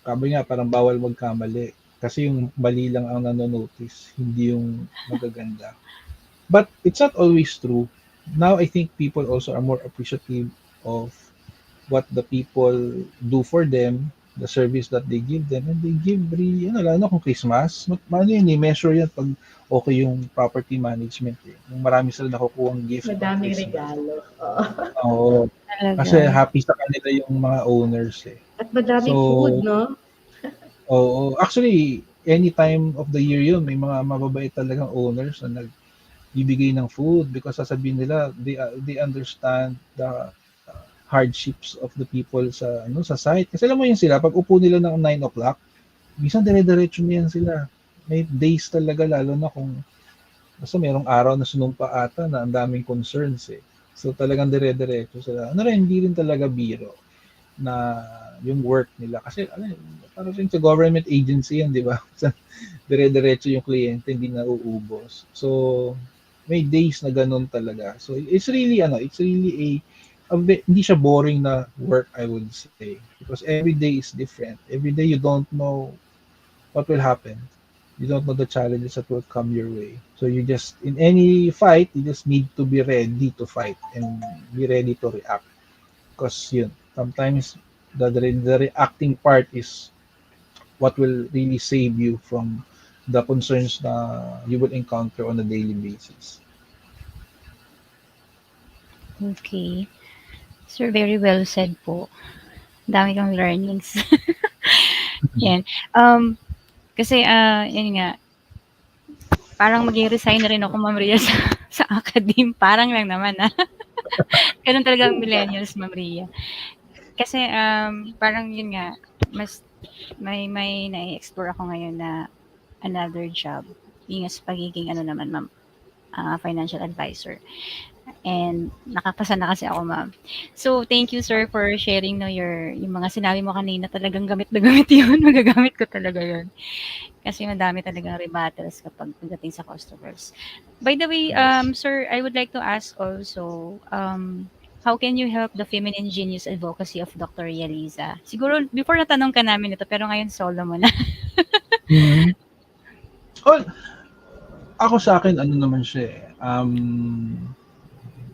sabi nga, parang bawal magkamali. Kasi yung mali lang ang nanonotice, hindi yung magaganda. But it's not always true. Now I think people also are more appreciative of what the people do for them, the service that they give them, and they give really, ano, lalo na kung Christmas, ano yun, measure yan pag okay yung property management eh. Yung marami sila nakukuhang gift pag Madaming Christmas. regalo. Oo. Oo. Kasi Talaga. happy sa kanila yung mga owners eh. At madaming food, So, no? oo. Actually, any time of the year yun, may mga mababait talagang owners na nagbibigay ng food because sasabihin nila they understand the hardships of the people sa site. Kasi alam mo yun sila, pag upo nila ng 9 o'clock, minsan dire-diretso niyan sila. May days talaga lalo na kung basta merong araw na sinumpa ata na ang daming concerns eh. So talagang dire-diretso sila. Ano rin, hindi rin talaga biro na yung work nila. Kasi ano, parang rin sa government agency yan, di ba? Dire-diretso yung kliyente, hindi na uubos. So, may days na ganun talaga. So, it's really hindi siya boring na work, I would say. Because every day is different. Every day you don't know what will happen. You don't know the challenges that will come your way. So you just, in any fight, you just need to be ready to fight and be ready to react. Because yun, sometimes the reacting part is what will really save you from the concerns na you will encounter on a daily basis. Okay. Sir, very well said po. Dami kong learnings. Yan. Kasi, yun nga, parang mag-resign na rin ako, Ma'am Ria, sa academe. Parang lang naman, ah. Ganun talaga ang millennials, Ma'am Ria. Kasi, parang yun nga, mas may na-explore ako ngayon na another job. Yung sa pagiging ano naman, ma'am, financial advisor. And nakapasa na kasi ako, ma'am. So, thank you, sir, for sharing no, yung mga sinabi mo kanina. Talagang gamit na gamit yun. Magagamit ko talaga yun. Kasi madami talagang rebuttals kapag pagdating sa customers. By the way, Yes. sir, I would like to ask also, how can you help the feminine genius advocacy of Dr. Ria Liza? Siguro, before natanong ka namin ito, pero ngayon solo mo na. Mm-hmm. Well, ako sa akin, ano naman siya eh.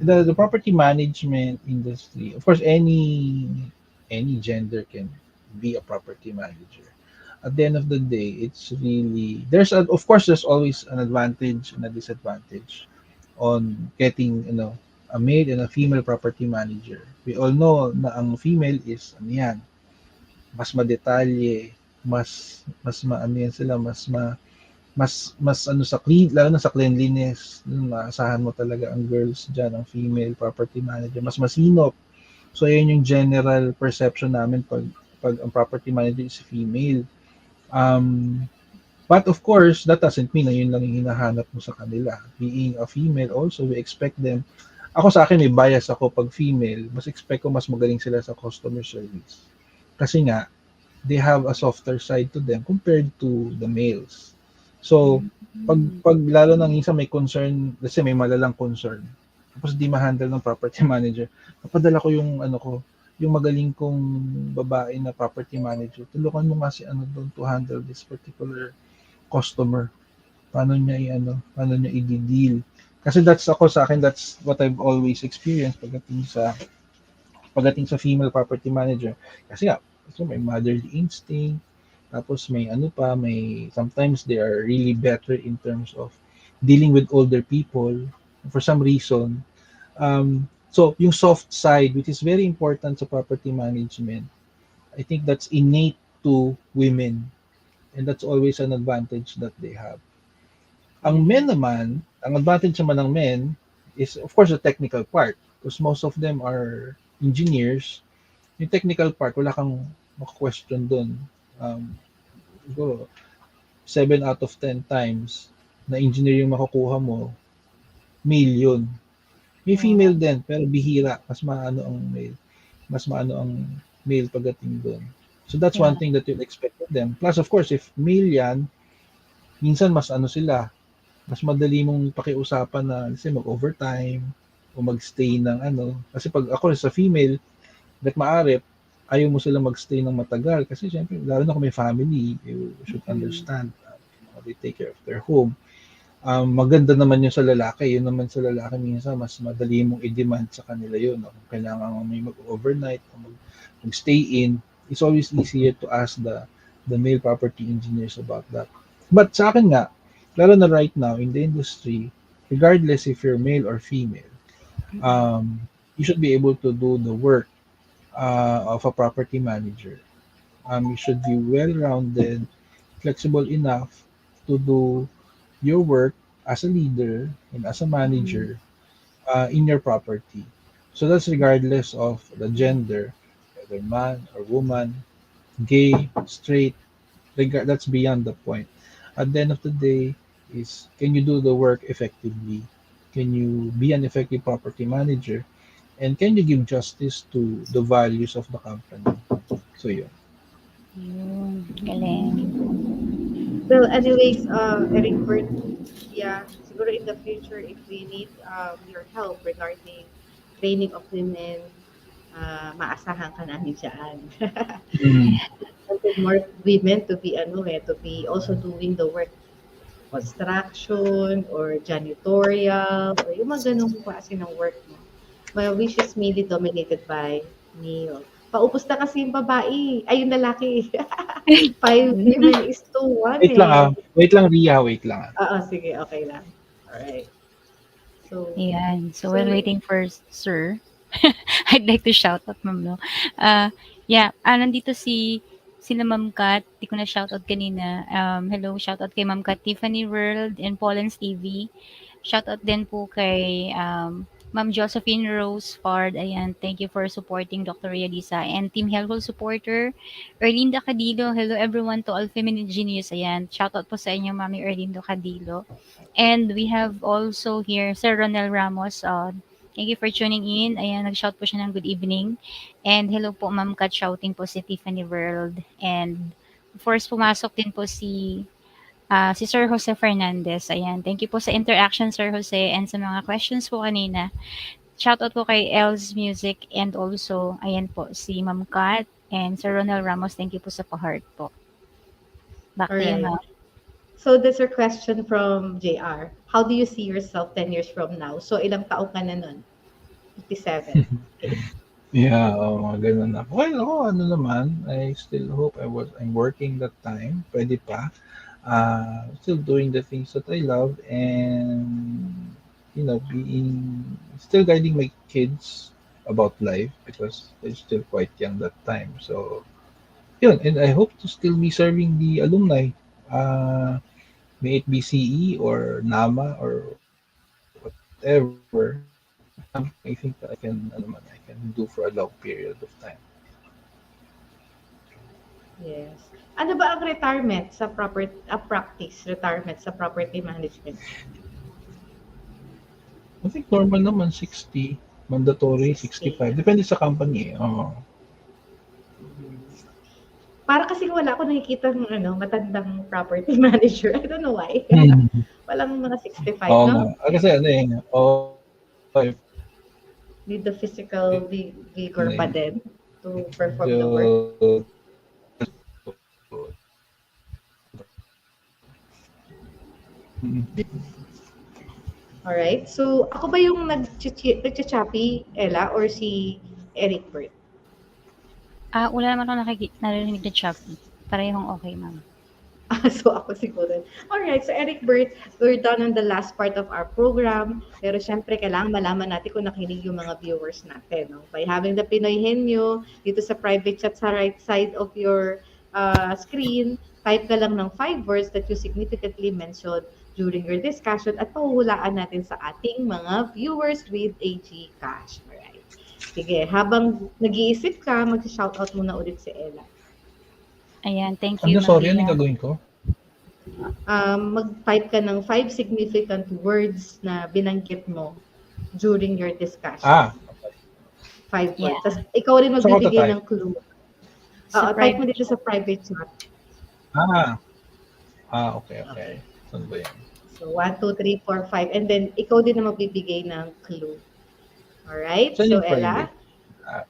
The property management industry, of course, any gender can be a property manager. At the end of the day, it's really of course there's always an advantage and a disadvantage on getting a male and a female property manager. We all know na ang female is ano yan, mas madetalye, mas maano yan sila, mas ano sa clean, lalo na sa cleanliness, maasahan mo talaga ang girls diyan, ang female property manager, mas masinop. So ayun yung general perception namin pag ang property manager is female. Um, but of course, that doesn't mean na yun lang yung hinahanap mo sa kanila. Being a female also, we expect them. Ako sa akin, may bias ako pag female. Mas expect ko mas magaling sila sa customer service. Kasi nga, they have a softer side to them compared to the males. So, pag lalo nang isa may concern, let's say may malalang concern, tapos di ma-handle ng property manager, napadala ko yung ano ko, yung magaling kong babae na property manager. Tulungan mo nga si ano doon to handle this particular customer. Paano niya i-deal. Kasi that's ako sa akin, that's what I've always experienced pagdating sa female property manager. Kasi nga, so may motherly instinct, tapos may sometimes they are really better in terms of dealing with older people for some reason. So yung soft side, which is very important sa property management, I think that's innate to women, and that's always an advantage that they have. Ang men naman, ang advantage naman ng men is of course the technical part, because most of them are engineers. Yung technical part, wala kang maka-question doon. Siguro, 7 out of 10 times na engineer yung makukuha mo, male yun. May female din, pero bihira. Mas maano ang male. Mas maano ang male pagdating doon. So that's one thing that you'll expect of them. Plus, of course, if male yan, minsan mas ano sila, mas madali mong pakiusapan na, let's say, mag-overtime, o mag-stay ng ano. Kasi pag ako sa female, that maaari, ayaw mo sila mag-stay ng matagal. Kasi syempre, lalo na kung may family, you should understand how they take care of their home. Maganda naman yun sa lalaki. Yun naman sa lalaki, minsan, mas madali mong i-demand sa kanila yun. No? Kung kailangan mo may mag-overnight, o mag-stay in, it's always easier to ask the male property engineers about that. But sa akin nga, lalo na right now in the industry, regardless if you're male or female, you should be able to do the work of a property manager. You should be well-rounded, flexible enough to do your work as a leader and as a manager in your property. So that's regardless of the gender, whether man or woman, gay, straight, that's beyond the point. At the end of the day is, can you do the work effectively? Can you be an effective property manager? And can you give justice to the values of the company? So yun. Galing. Well, anyways, Erickberth, yeah, siguro in the future, if we need your help regarding training of women, maasahan ka namin dyan. Wanted more women to be to be also doing the work, construction or janitorial or yung mga ganung klase ng work mo. My wish is mainly dominated by male. Paupos na kasi yung babae. Ay, yung lalaki. 5 women is to 1 Wait lang, Ria. Wait lang. Sige. Okay lang. Alright. So, Ayan. So, while waiting for Sir, I'd like to shout out, ma'am, no? Nandito sila Ma'am Kat. Di ko na shout out kanina. Hello, shout out kay Ma'am Kat, Tiffany World, and Paulens TV. Shout out din po kay Ma'am Josephine Rose Fard. Ayan, thank you for supporting Dr. Ria Liza and Team Helpful Supporter. Erlinda Cadillo, hello everyone to all feminine genius. Ayan, shout out po sa inyo, Mami Erlindo Cadillo. And we have also here Sir Ronel Ramos. Thank you for tuning in. Ayan, nag-shout po siya ng good evening. And hello po, Ma'am Kat, shouting po si Tiffany World. And first, pumasok din po si Sir Jose Fernandez. Ayan, thank you po sa interaction, Sir Jose, and sa mga questions po kanina. Shoutout po kay Els Music and also, ayan po, si Ma'am Kat and Sir Ronald Ramos. Thank you po sa pa-heart po. Back to you, ma'am. So there's a question from JR. How do you see yourself 10 years from now? So ilang taong ka na nun? 57. Okay. Yeah, ganun na. Well, ano naman, I still hope I'm working that time. Pwede pa. Still doing the things that I love and still guiding my kids about life because they're still quite young that time. So yun, and I hope to still be serving the alumni may it be CE or NAMA or whatever, something I think that I can do for a long period of time. Yes. Ano ba ang retirement sa practice, retirement sa property management? I think normal naman 60, mandatory 60. 65. Depende sa company. Oo. Para kasi wala ako nakikita ng matandang property manager. I don't know why. Hmm. Walang mga 65, Oo nga. no? Kasi if Need the physical vigor ano pa eh, din to perform the work. medyo Mm. Alright. So, ako ba yung nagchachapi, Ella, or si Erickberth? Wala naman ako narinig na Shopee. Parehong okay, ma'am. So, ako siguro. Alright. So, Erickberth, we're done on the last part of our program. Pero syempre, kailangan malaman natin kung nakinig yung mga viewers natin. No? By having the Pinoy Henyo dito sa private chat sa right side of your screen, type ka lang ng 5 words that you significantly mentioned during your discussion at pahuhulaan natin sa ating mga viewers with a Gcash. Alright. Sige, habang nag-iisip ka, mag-shoutout muna ulit si Ella. Ayan, thank you, Ano, sorry, ano Maria. yung gagawin ko? Mag-type ka ng 5 significant words na binanggit mo during your discussion. Okay. 5 words. Yeah. Tapos ikaw rin So, ako magbibigay to-type? ng clue. Sa Type mo private dito sa private chat. Okay. Saan ba yan? So, 1, 2, 3, 4, 5. And then, ikaw din na magbibigay ng clue. Alright? Saan So, yung Ella. private? Ah,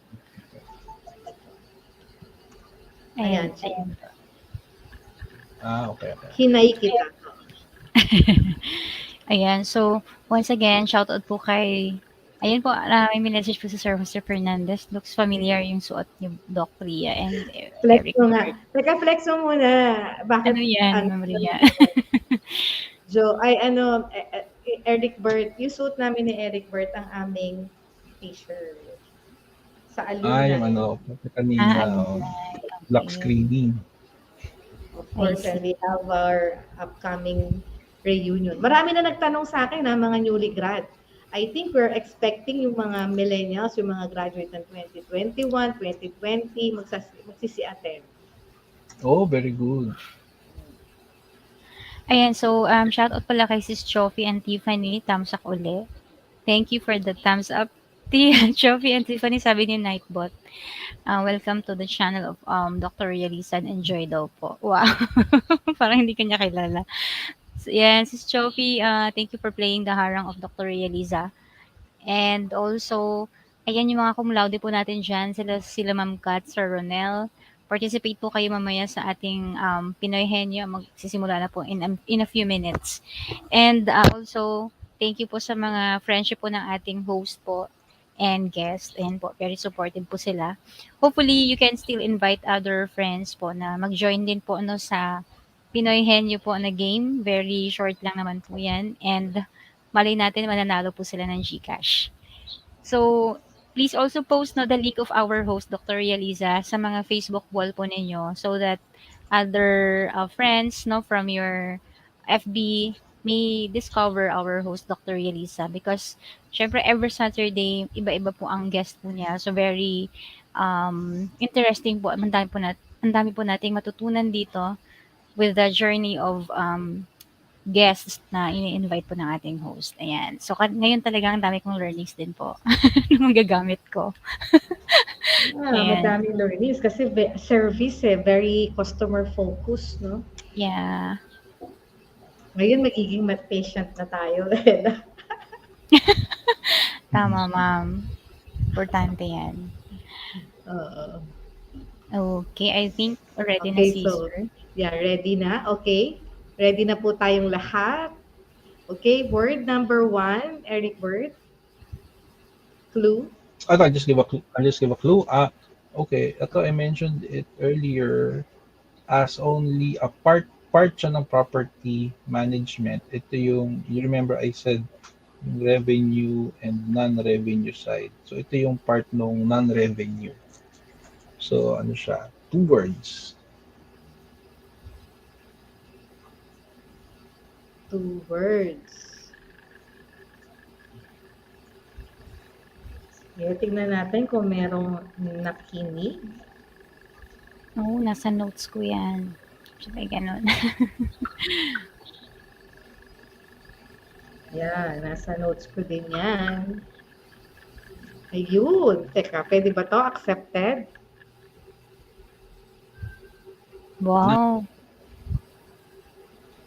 Ayan. Ayan. okay. Hinay kita. Ayan. So, once again, shoutout po kay... Ayan po, may message po sa Sir Jose Fernandez. Looks familiar yung suot ni Doc Ria and Flex Eric. mo nga. Teka, flex mo muna. Bakit? Ano yan, Ma'am Ria? Erickberth, yung suit namin ni Erickberth ang aming t-shirt. Sa Yung Alumni. kanina, Alumni. lock screening. Of course, and we have our upcoming reunion. Marami na nagtanong sa akin, mga newly grad. I think we're expecting yung mga millennials, yung mga graduate ng 2021, 2020, magsisi-attend. Oh, very good. Ayan, so shoutout pala kay Sis Chofi and Tiffany, thumbs up uli. Thank you for the thumbs up. Chofi and Tiffany, sabi ni Nightbot. Welcome to the channel of Dr. Ria Liza and enjoy daw po. Wow. Parang hindi kanya kilala. So, yan, Sis Chofi, thank you for playing the harang of Dr. Ria Liza. And also, ayan yung mga cum laude po natin dyan, sila Ma'am Kat, Sir Ronel. Participate po kayo mamaya sa ating Pinoy Henyo. Magsisimula na po in a few minutes. And also, thank you po sa mga friendship po ng ating host po and guest. Ayan po, very supportive po sila. Hopefully, you can still invite other friends po na mag-join din po sa Pinoy Henyo po na game. Very short lang naman po yan. And malay natin, mananalo po sila ng Gcash. So, please also post the link of our host, Dr. Ria Liza, sa mga Facebook wall po ninyo so that other friends from your FB may discover our host, Dr. Ria Liza. Because, syempre, every Saturday, iba-iba po ang guest po niya. So, very interesting po. Ang dami po nating matutunan dito with the journey of guests na ini-invite po ng ating host. Ayan. So, ngayon talaga ang dami kong learnings din po na magagamit ko. Madaming learnings kasi service very customer focused, no? Yeah. Ngayon magiging patient na tayo. Tama, ma'am. Importante yan. Okay, I think ready na si Sir. Yeah, ready na. Okay. Ready na po tayong lahat. Okay, word number 1, Erickberth. Clue. I'll just give a clue. Okay. Ito, I mentioned it earlier as only a part siya ng property management. Ito yung, you remember I said, yung revenue and non-revenue side. So, ito yung part ng non-revenue. So, ano siya? 2 words. 2 words. Okay, tingnan natin kung merong nakinig. Oo, nasa notes ko yan. Sabay ganun. Yan, nasa notes ko din yan. Ayun. Teka, pwede ba to? Accepted? Wow.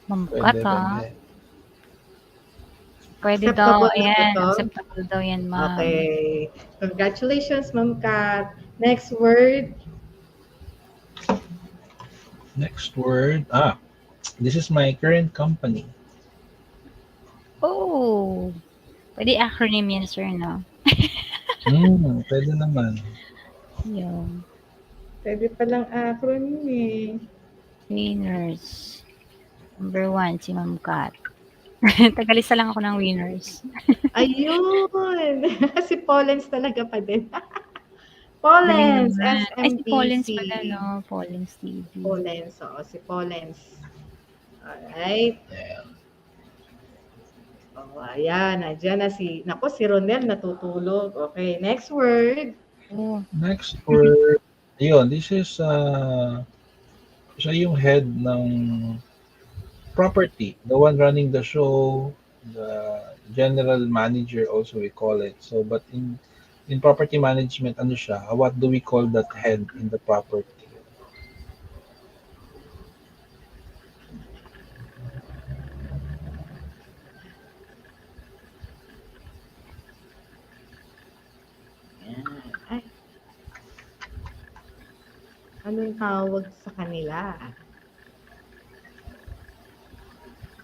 Mambukat Pwede, ha. pwede. Pwede Acceptable daw. na Ayan, ito? acceptable daw yan, ma'am. Okay. Congratulations, Ma'am Kat. Next word. Next word. This is my current company. Oh. Pwede acronym yan, sir, no? Pwede naman. Yung Pwede palang acronym eh. winners. Number 1, si Ma'am Kat. Tagalisa lang ako ng winners. Ayun! Si Pollens talaga pa din. Pollens, Ay, si SMDC. Pollens pala, no? Pollens TV. Pollens, oo, si Pollens. Alright. Yeah. Oh, ayan, nandiyan na si Ronel natutulog. Okay, next word. Oh, Next word. Ayun, this is siya yung head ng property, the one running the show, the general manager also we call it. So, but in property management, ano siya? What do we call that head in the property? Ay. Anong tawag sa kanila?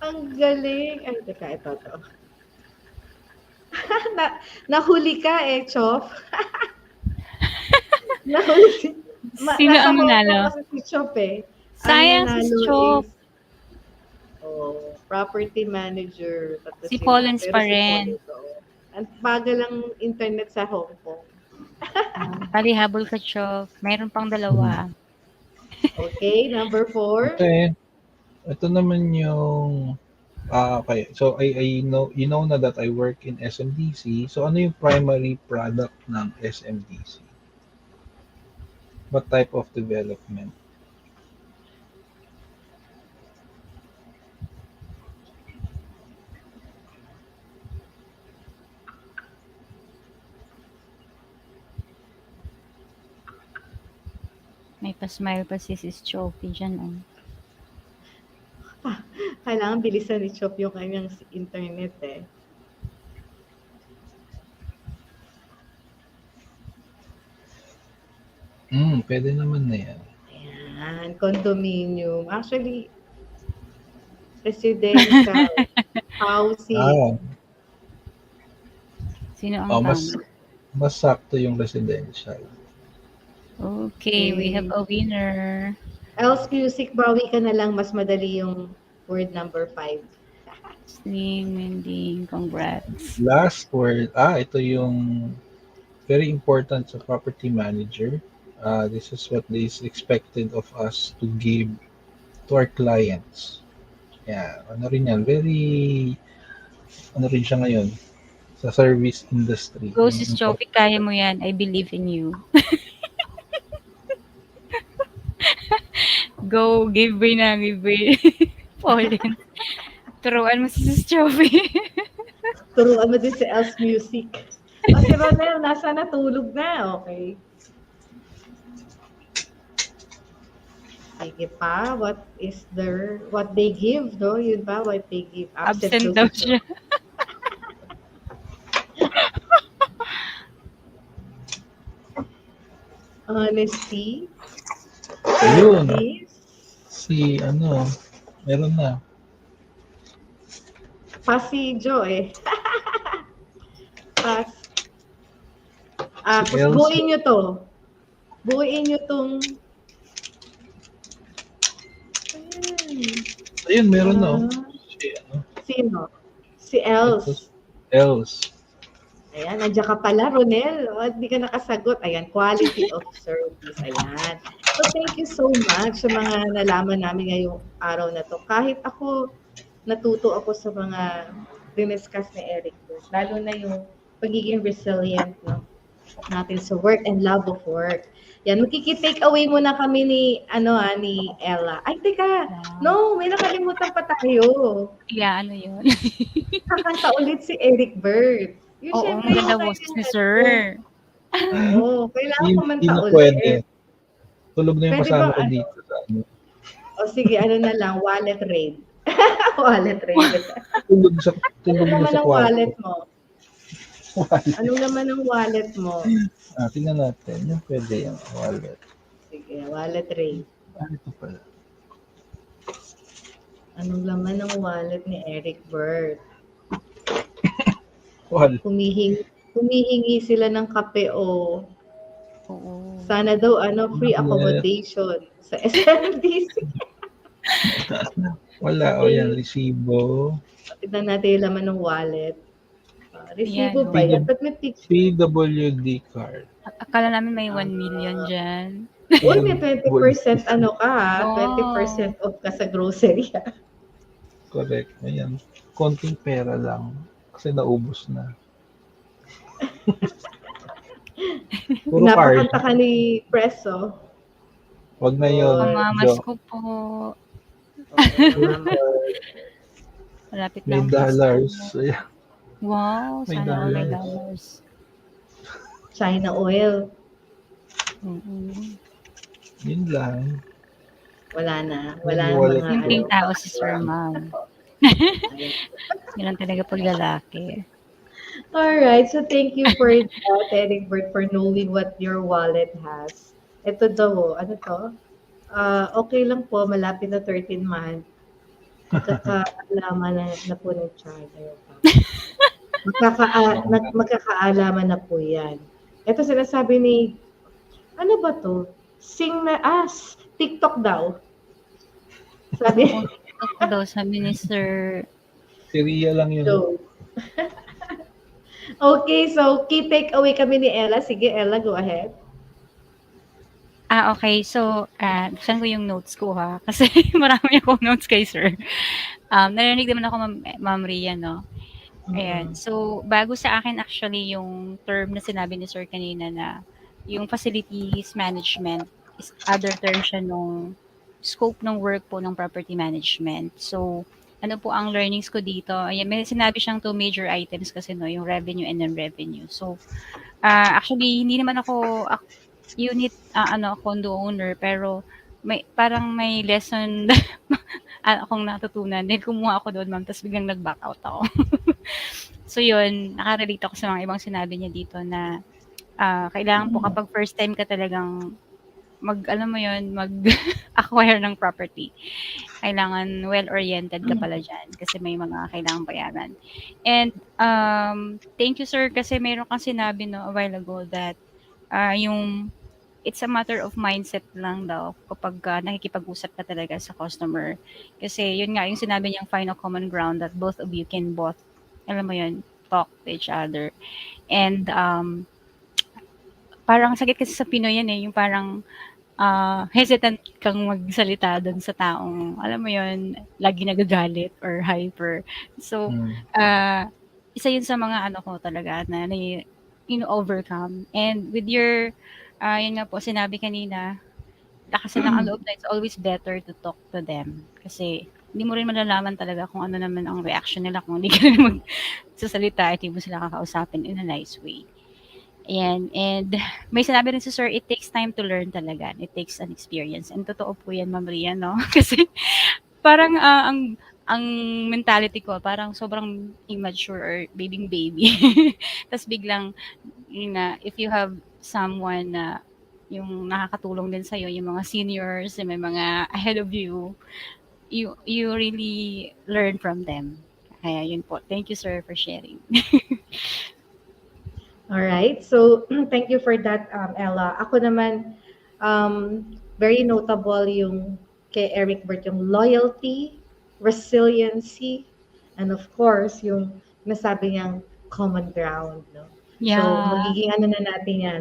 Ang galing. Ay, teka, ito to. Nahuli ka eh, Chof. Nahuli. Sino Nasa ang Hong Kong nanalo? kasi si Chof eh. Sayang Ang si nanalo Chof. is, property manager. Tapos Si Pollens pero pa si rin. Pollens, ang bagal lang internet sa Hong Kong. Bali, habol ka, Chof. Mayroon pang dalawa. Okay, number 4. Okay. Ito naman yung okay. So I know you know na that I work in SMDC. So ano yung primary product ng SMDC? What type of development? May pa-smile pa si Sis Chofi dyan, oh. Kailangan bilisan ni Chop yung kanyang internet eh. Pwede naman na yan. Ayan, condominium. Actually, residential, housing. Sino ang Mas sakto yung residential. Okay, we have a winner. Else music, bawi ka na lang. Mas madali yung word number 5. Sling, Mending, congrats. Last word. Ito yung very important sa property manager. This is what is expected of us to give to our clients. Yeah, ano rin yan. Ano rin siya ngayon sa service industry. Go, Sis Chofi, kaya mo yan. I believe in you. Go, give way na, give way. Pauline. Turuan mo si Sis Chofi. Turuan mo din si Else Music. Si Ronel, nasa natulog na. Okay. Sige pa, what they give, no? Yun ba, what they give? Absent daw siya. Honesty. Ayun. Peace. Meron na. Pasidyo eh. Si Elsa. Buuin nyo to. Buuin nyo tong... Ayun, meron na. Sino? Si Else. Else. Ayan, nandiyan ka pala, Ronel. Hindi ka nakasagot. Ayan, quality of service. Ayan. So, thank you so much sa mga nalaman namin ngayong araw na to. Kahit ako, natuto ako sa mga diniscuss ni Erickberth. Lalo na yung pagiging resilient, no? Natin sa work and love of work. Yan, magkiki-take away muna kami ni Ella. Ay, teka, no, may nakalimutan pa tayo. Yeah, ano yun? Kakanta ulit si Erickberth. Yung Oo, syempre maganda yung boses ni kanyang sir. Oo, kailangan Hindi kumanta na ulit. pwede. Tulog na yung Pwede kasama ba, ko dito sa ano. o sige, ano na lang, wallet raid. Wallet raid. Tulog sa Ano tulog na naman sa ang kwarto. wallet mo? Ano naman ang wallet mo? Tingnan natin. Yung pwede yung wallet. Sige, wallet raid. Ito pala. Anong laman ng wallet ni Erickberth? Wallet. Humihingi sila ng kape o Oo. sana daw free accommodation sa SMDC. Wala. O yan, resibo. Tignan natin yung laman ng wallet. Resibo Yan, ba yan? Ba't may picture? PWD card. Akala namin may 1 million dyan. Uy, may 20% ano ka ha? Wow. 20% off ka sa grocery ha? Correct. Ayan. Konting pera lang. Kasi naubos na. Puro card. Napakanta ka ni Preso. Wag na yun. Pamamas Jo. ko po. Malapit May lang. dollars. Ayan. Wow, May sana all may dollars. dollars. China oil. Yun lang. Wala na. Wala na Wallet. mga Simpleng tao si Sir Ma'am. Yun ang talaga pag lalaki. Alright, so thank you for that, Erickberth, for knowing what your wallet has. Ito daw, ano to? Okay lang po, malapit na 13 month. Magkakaalaman na po ng child. Magkakaalaman na po yan. Ito sinasabi ni, ano ba to? TikTok daw. Sabi, Ako daw, sabi ni Sir. Si Ria lang yun. so, okay, so key take away kami ni Ella. Sige, Ella, go ahead. Okay. So, buksan ko yung notes ko ha. Kasi marami akong notes kay Sir. Narinig naman ako, Ma'am Ria, no? Ayan. So, bago sa akin actually yung term na sinabi ni Sir kanina na yung facilities management is other term siya nung scope ng work po ng property management. So, ano po ang learnings ko dito? Ayan, may sinabi siyang 2 major items kasi no, yung revenue and non-revenue. So, actually, hindi naman ako unit condo owner, pero parang may lesson akong natutunan. Then kumuha ako doon, ma'am, tapos biglang nag-back out ako. So yun, nakarelate ako sa mga ibang sinabi niya dito na kailangan po kapag first time ka talagang mag-acquire ng property, kailangan well-oriented ka pala dyan kasi may mga kailangan bayaran. And thank you, sir, kasi mayroon kang sinabi no, a while ago that it's a matter of mindset lang daw kapag nakikipag-usap ka talaga sa customer. Kasi yun nga, yung sinabi niyang find a common ground that both of you can alam mo yun, talk to each other. And parang sakit kasi sa Pinoy yan yung parang hesitant kang magsalita doon sa taong, alam mo yun, lagi nagagalit or hyper. So, isa yun sa mga ko talaga na overcome. And with your yun nga po, sinabi kanina, lakasan ng loob na it's always better to talk to them. Kasi hindi mo rin malalaman talaga kung ano naman ang reaction nila kung hindi ka rin magsasalita at hindi mo sila kakausapin in a nice way. Ayan. And may sinabi rin si Sir, it takes time to learn talaga. It takes an experience. And totoo po yan, Ma'am Ria, no? Kasi parang ang mentality ko, parang sobrang immature or baby. Tapos biglang, if you have someone na yung nakakatulong din sa'yo, yung mga seniors, yung may mga ahead of you, you really learn from them. Kaya yun po. Thank you, sir, for sharing. All right. So, thank you for that, Ella. Ako naman, very notable yung kay Erickberth, yung loyalty, resiliency, and of course, yung nasabi niyang common ground. No? Yeah. So, magiging na natin yan.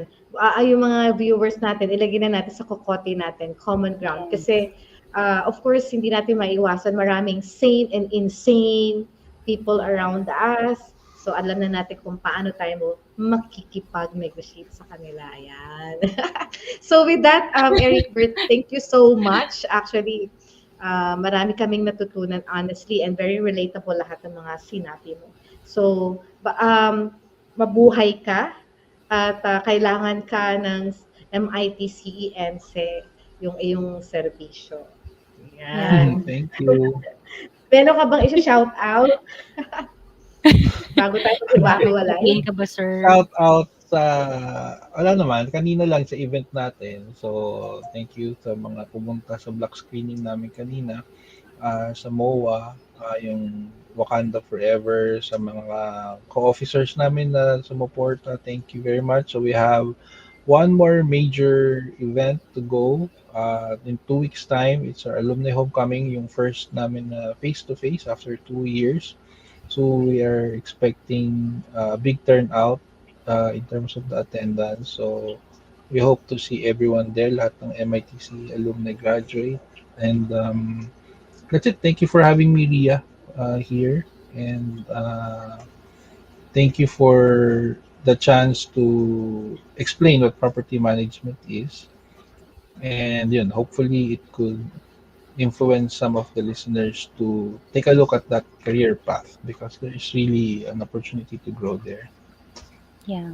Yung mga viewers natin, ilagay na natin sa kokote natin, common ground. Kasi Of course, hindi natin maiwasan maraming sane and insane people around us. So, alam na natin kung paano tayo makikipag-negotiate sa kanila. Yan. So, with that, Erickberth, thank you so much. Actually, marami kaming natutunan, honestly, and very relatable lahat ng mga sinabi mo. So, mabuhay ka at kailangan ka ng MIT CEEnSE yung iyong serbisyo. Yeah. Yan. Thank you. Meron ka bang isa-shout out bago tayo maghiwa-hiwalay? Sabihin ka ba, sir? Shout out sa, wala naman, kanina lang sa event natin. So, thank you sa mga pumunta sa block screening namin kanina. Sa MOA, yung Wakanda Forever, sa mga co-officers namin na sumuporta. Thank you very much. So, we have one more major event to go. In 2 weeks' time, it's our alumni homecoming, yung first namin na face-to-face after 2 years. So we are expecting a big turnout in terms of the attendance. So we hope to see everyone there, lahat ng MITC alumni graduate. And that's it. Thank you for having me, Ria, here. And thank you for the chance to explain what property management is. And yun, hopefully it could influence some of the listeners to take a look at that career path because there is really an opportunity to grow there. Yeah.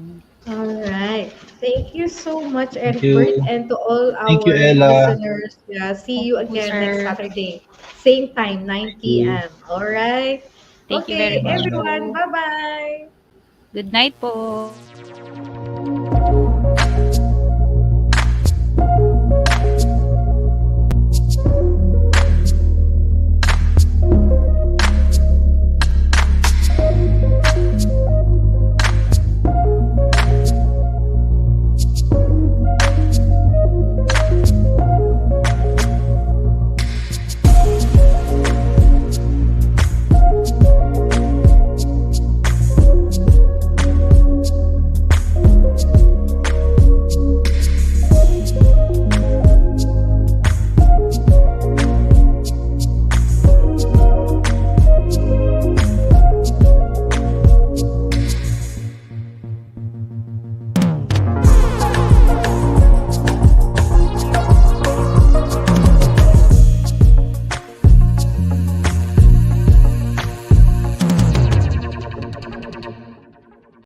All right. Thank you so much, Thank Erickberth, you. and to all Thank you, our Ella. listeners. Yeah, see Thank you you, again next sir. Saturday. Same time, 9 Thank you. p.m. All right. Thank you very Okay, much Bye. everyone. po. Bye-bye. Good night po.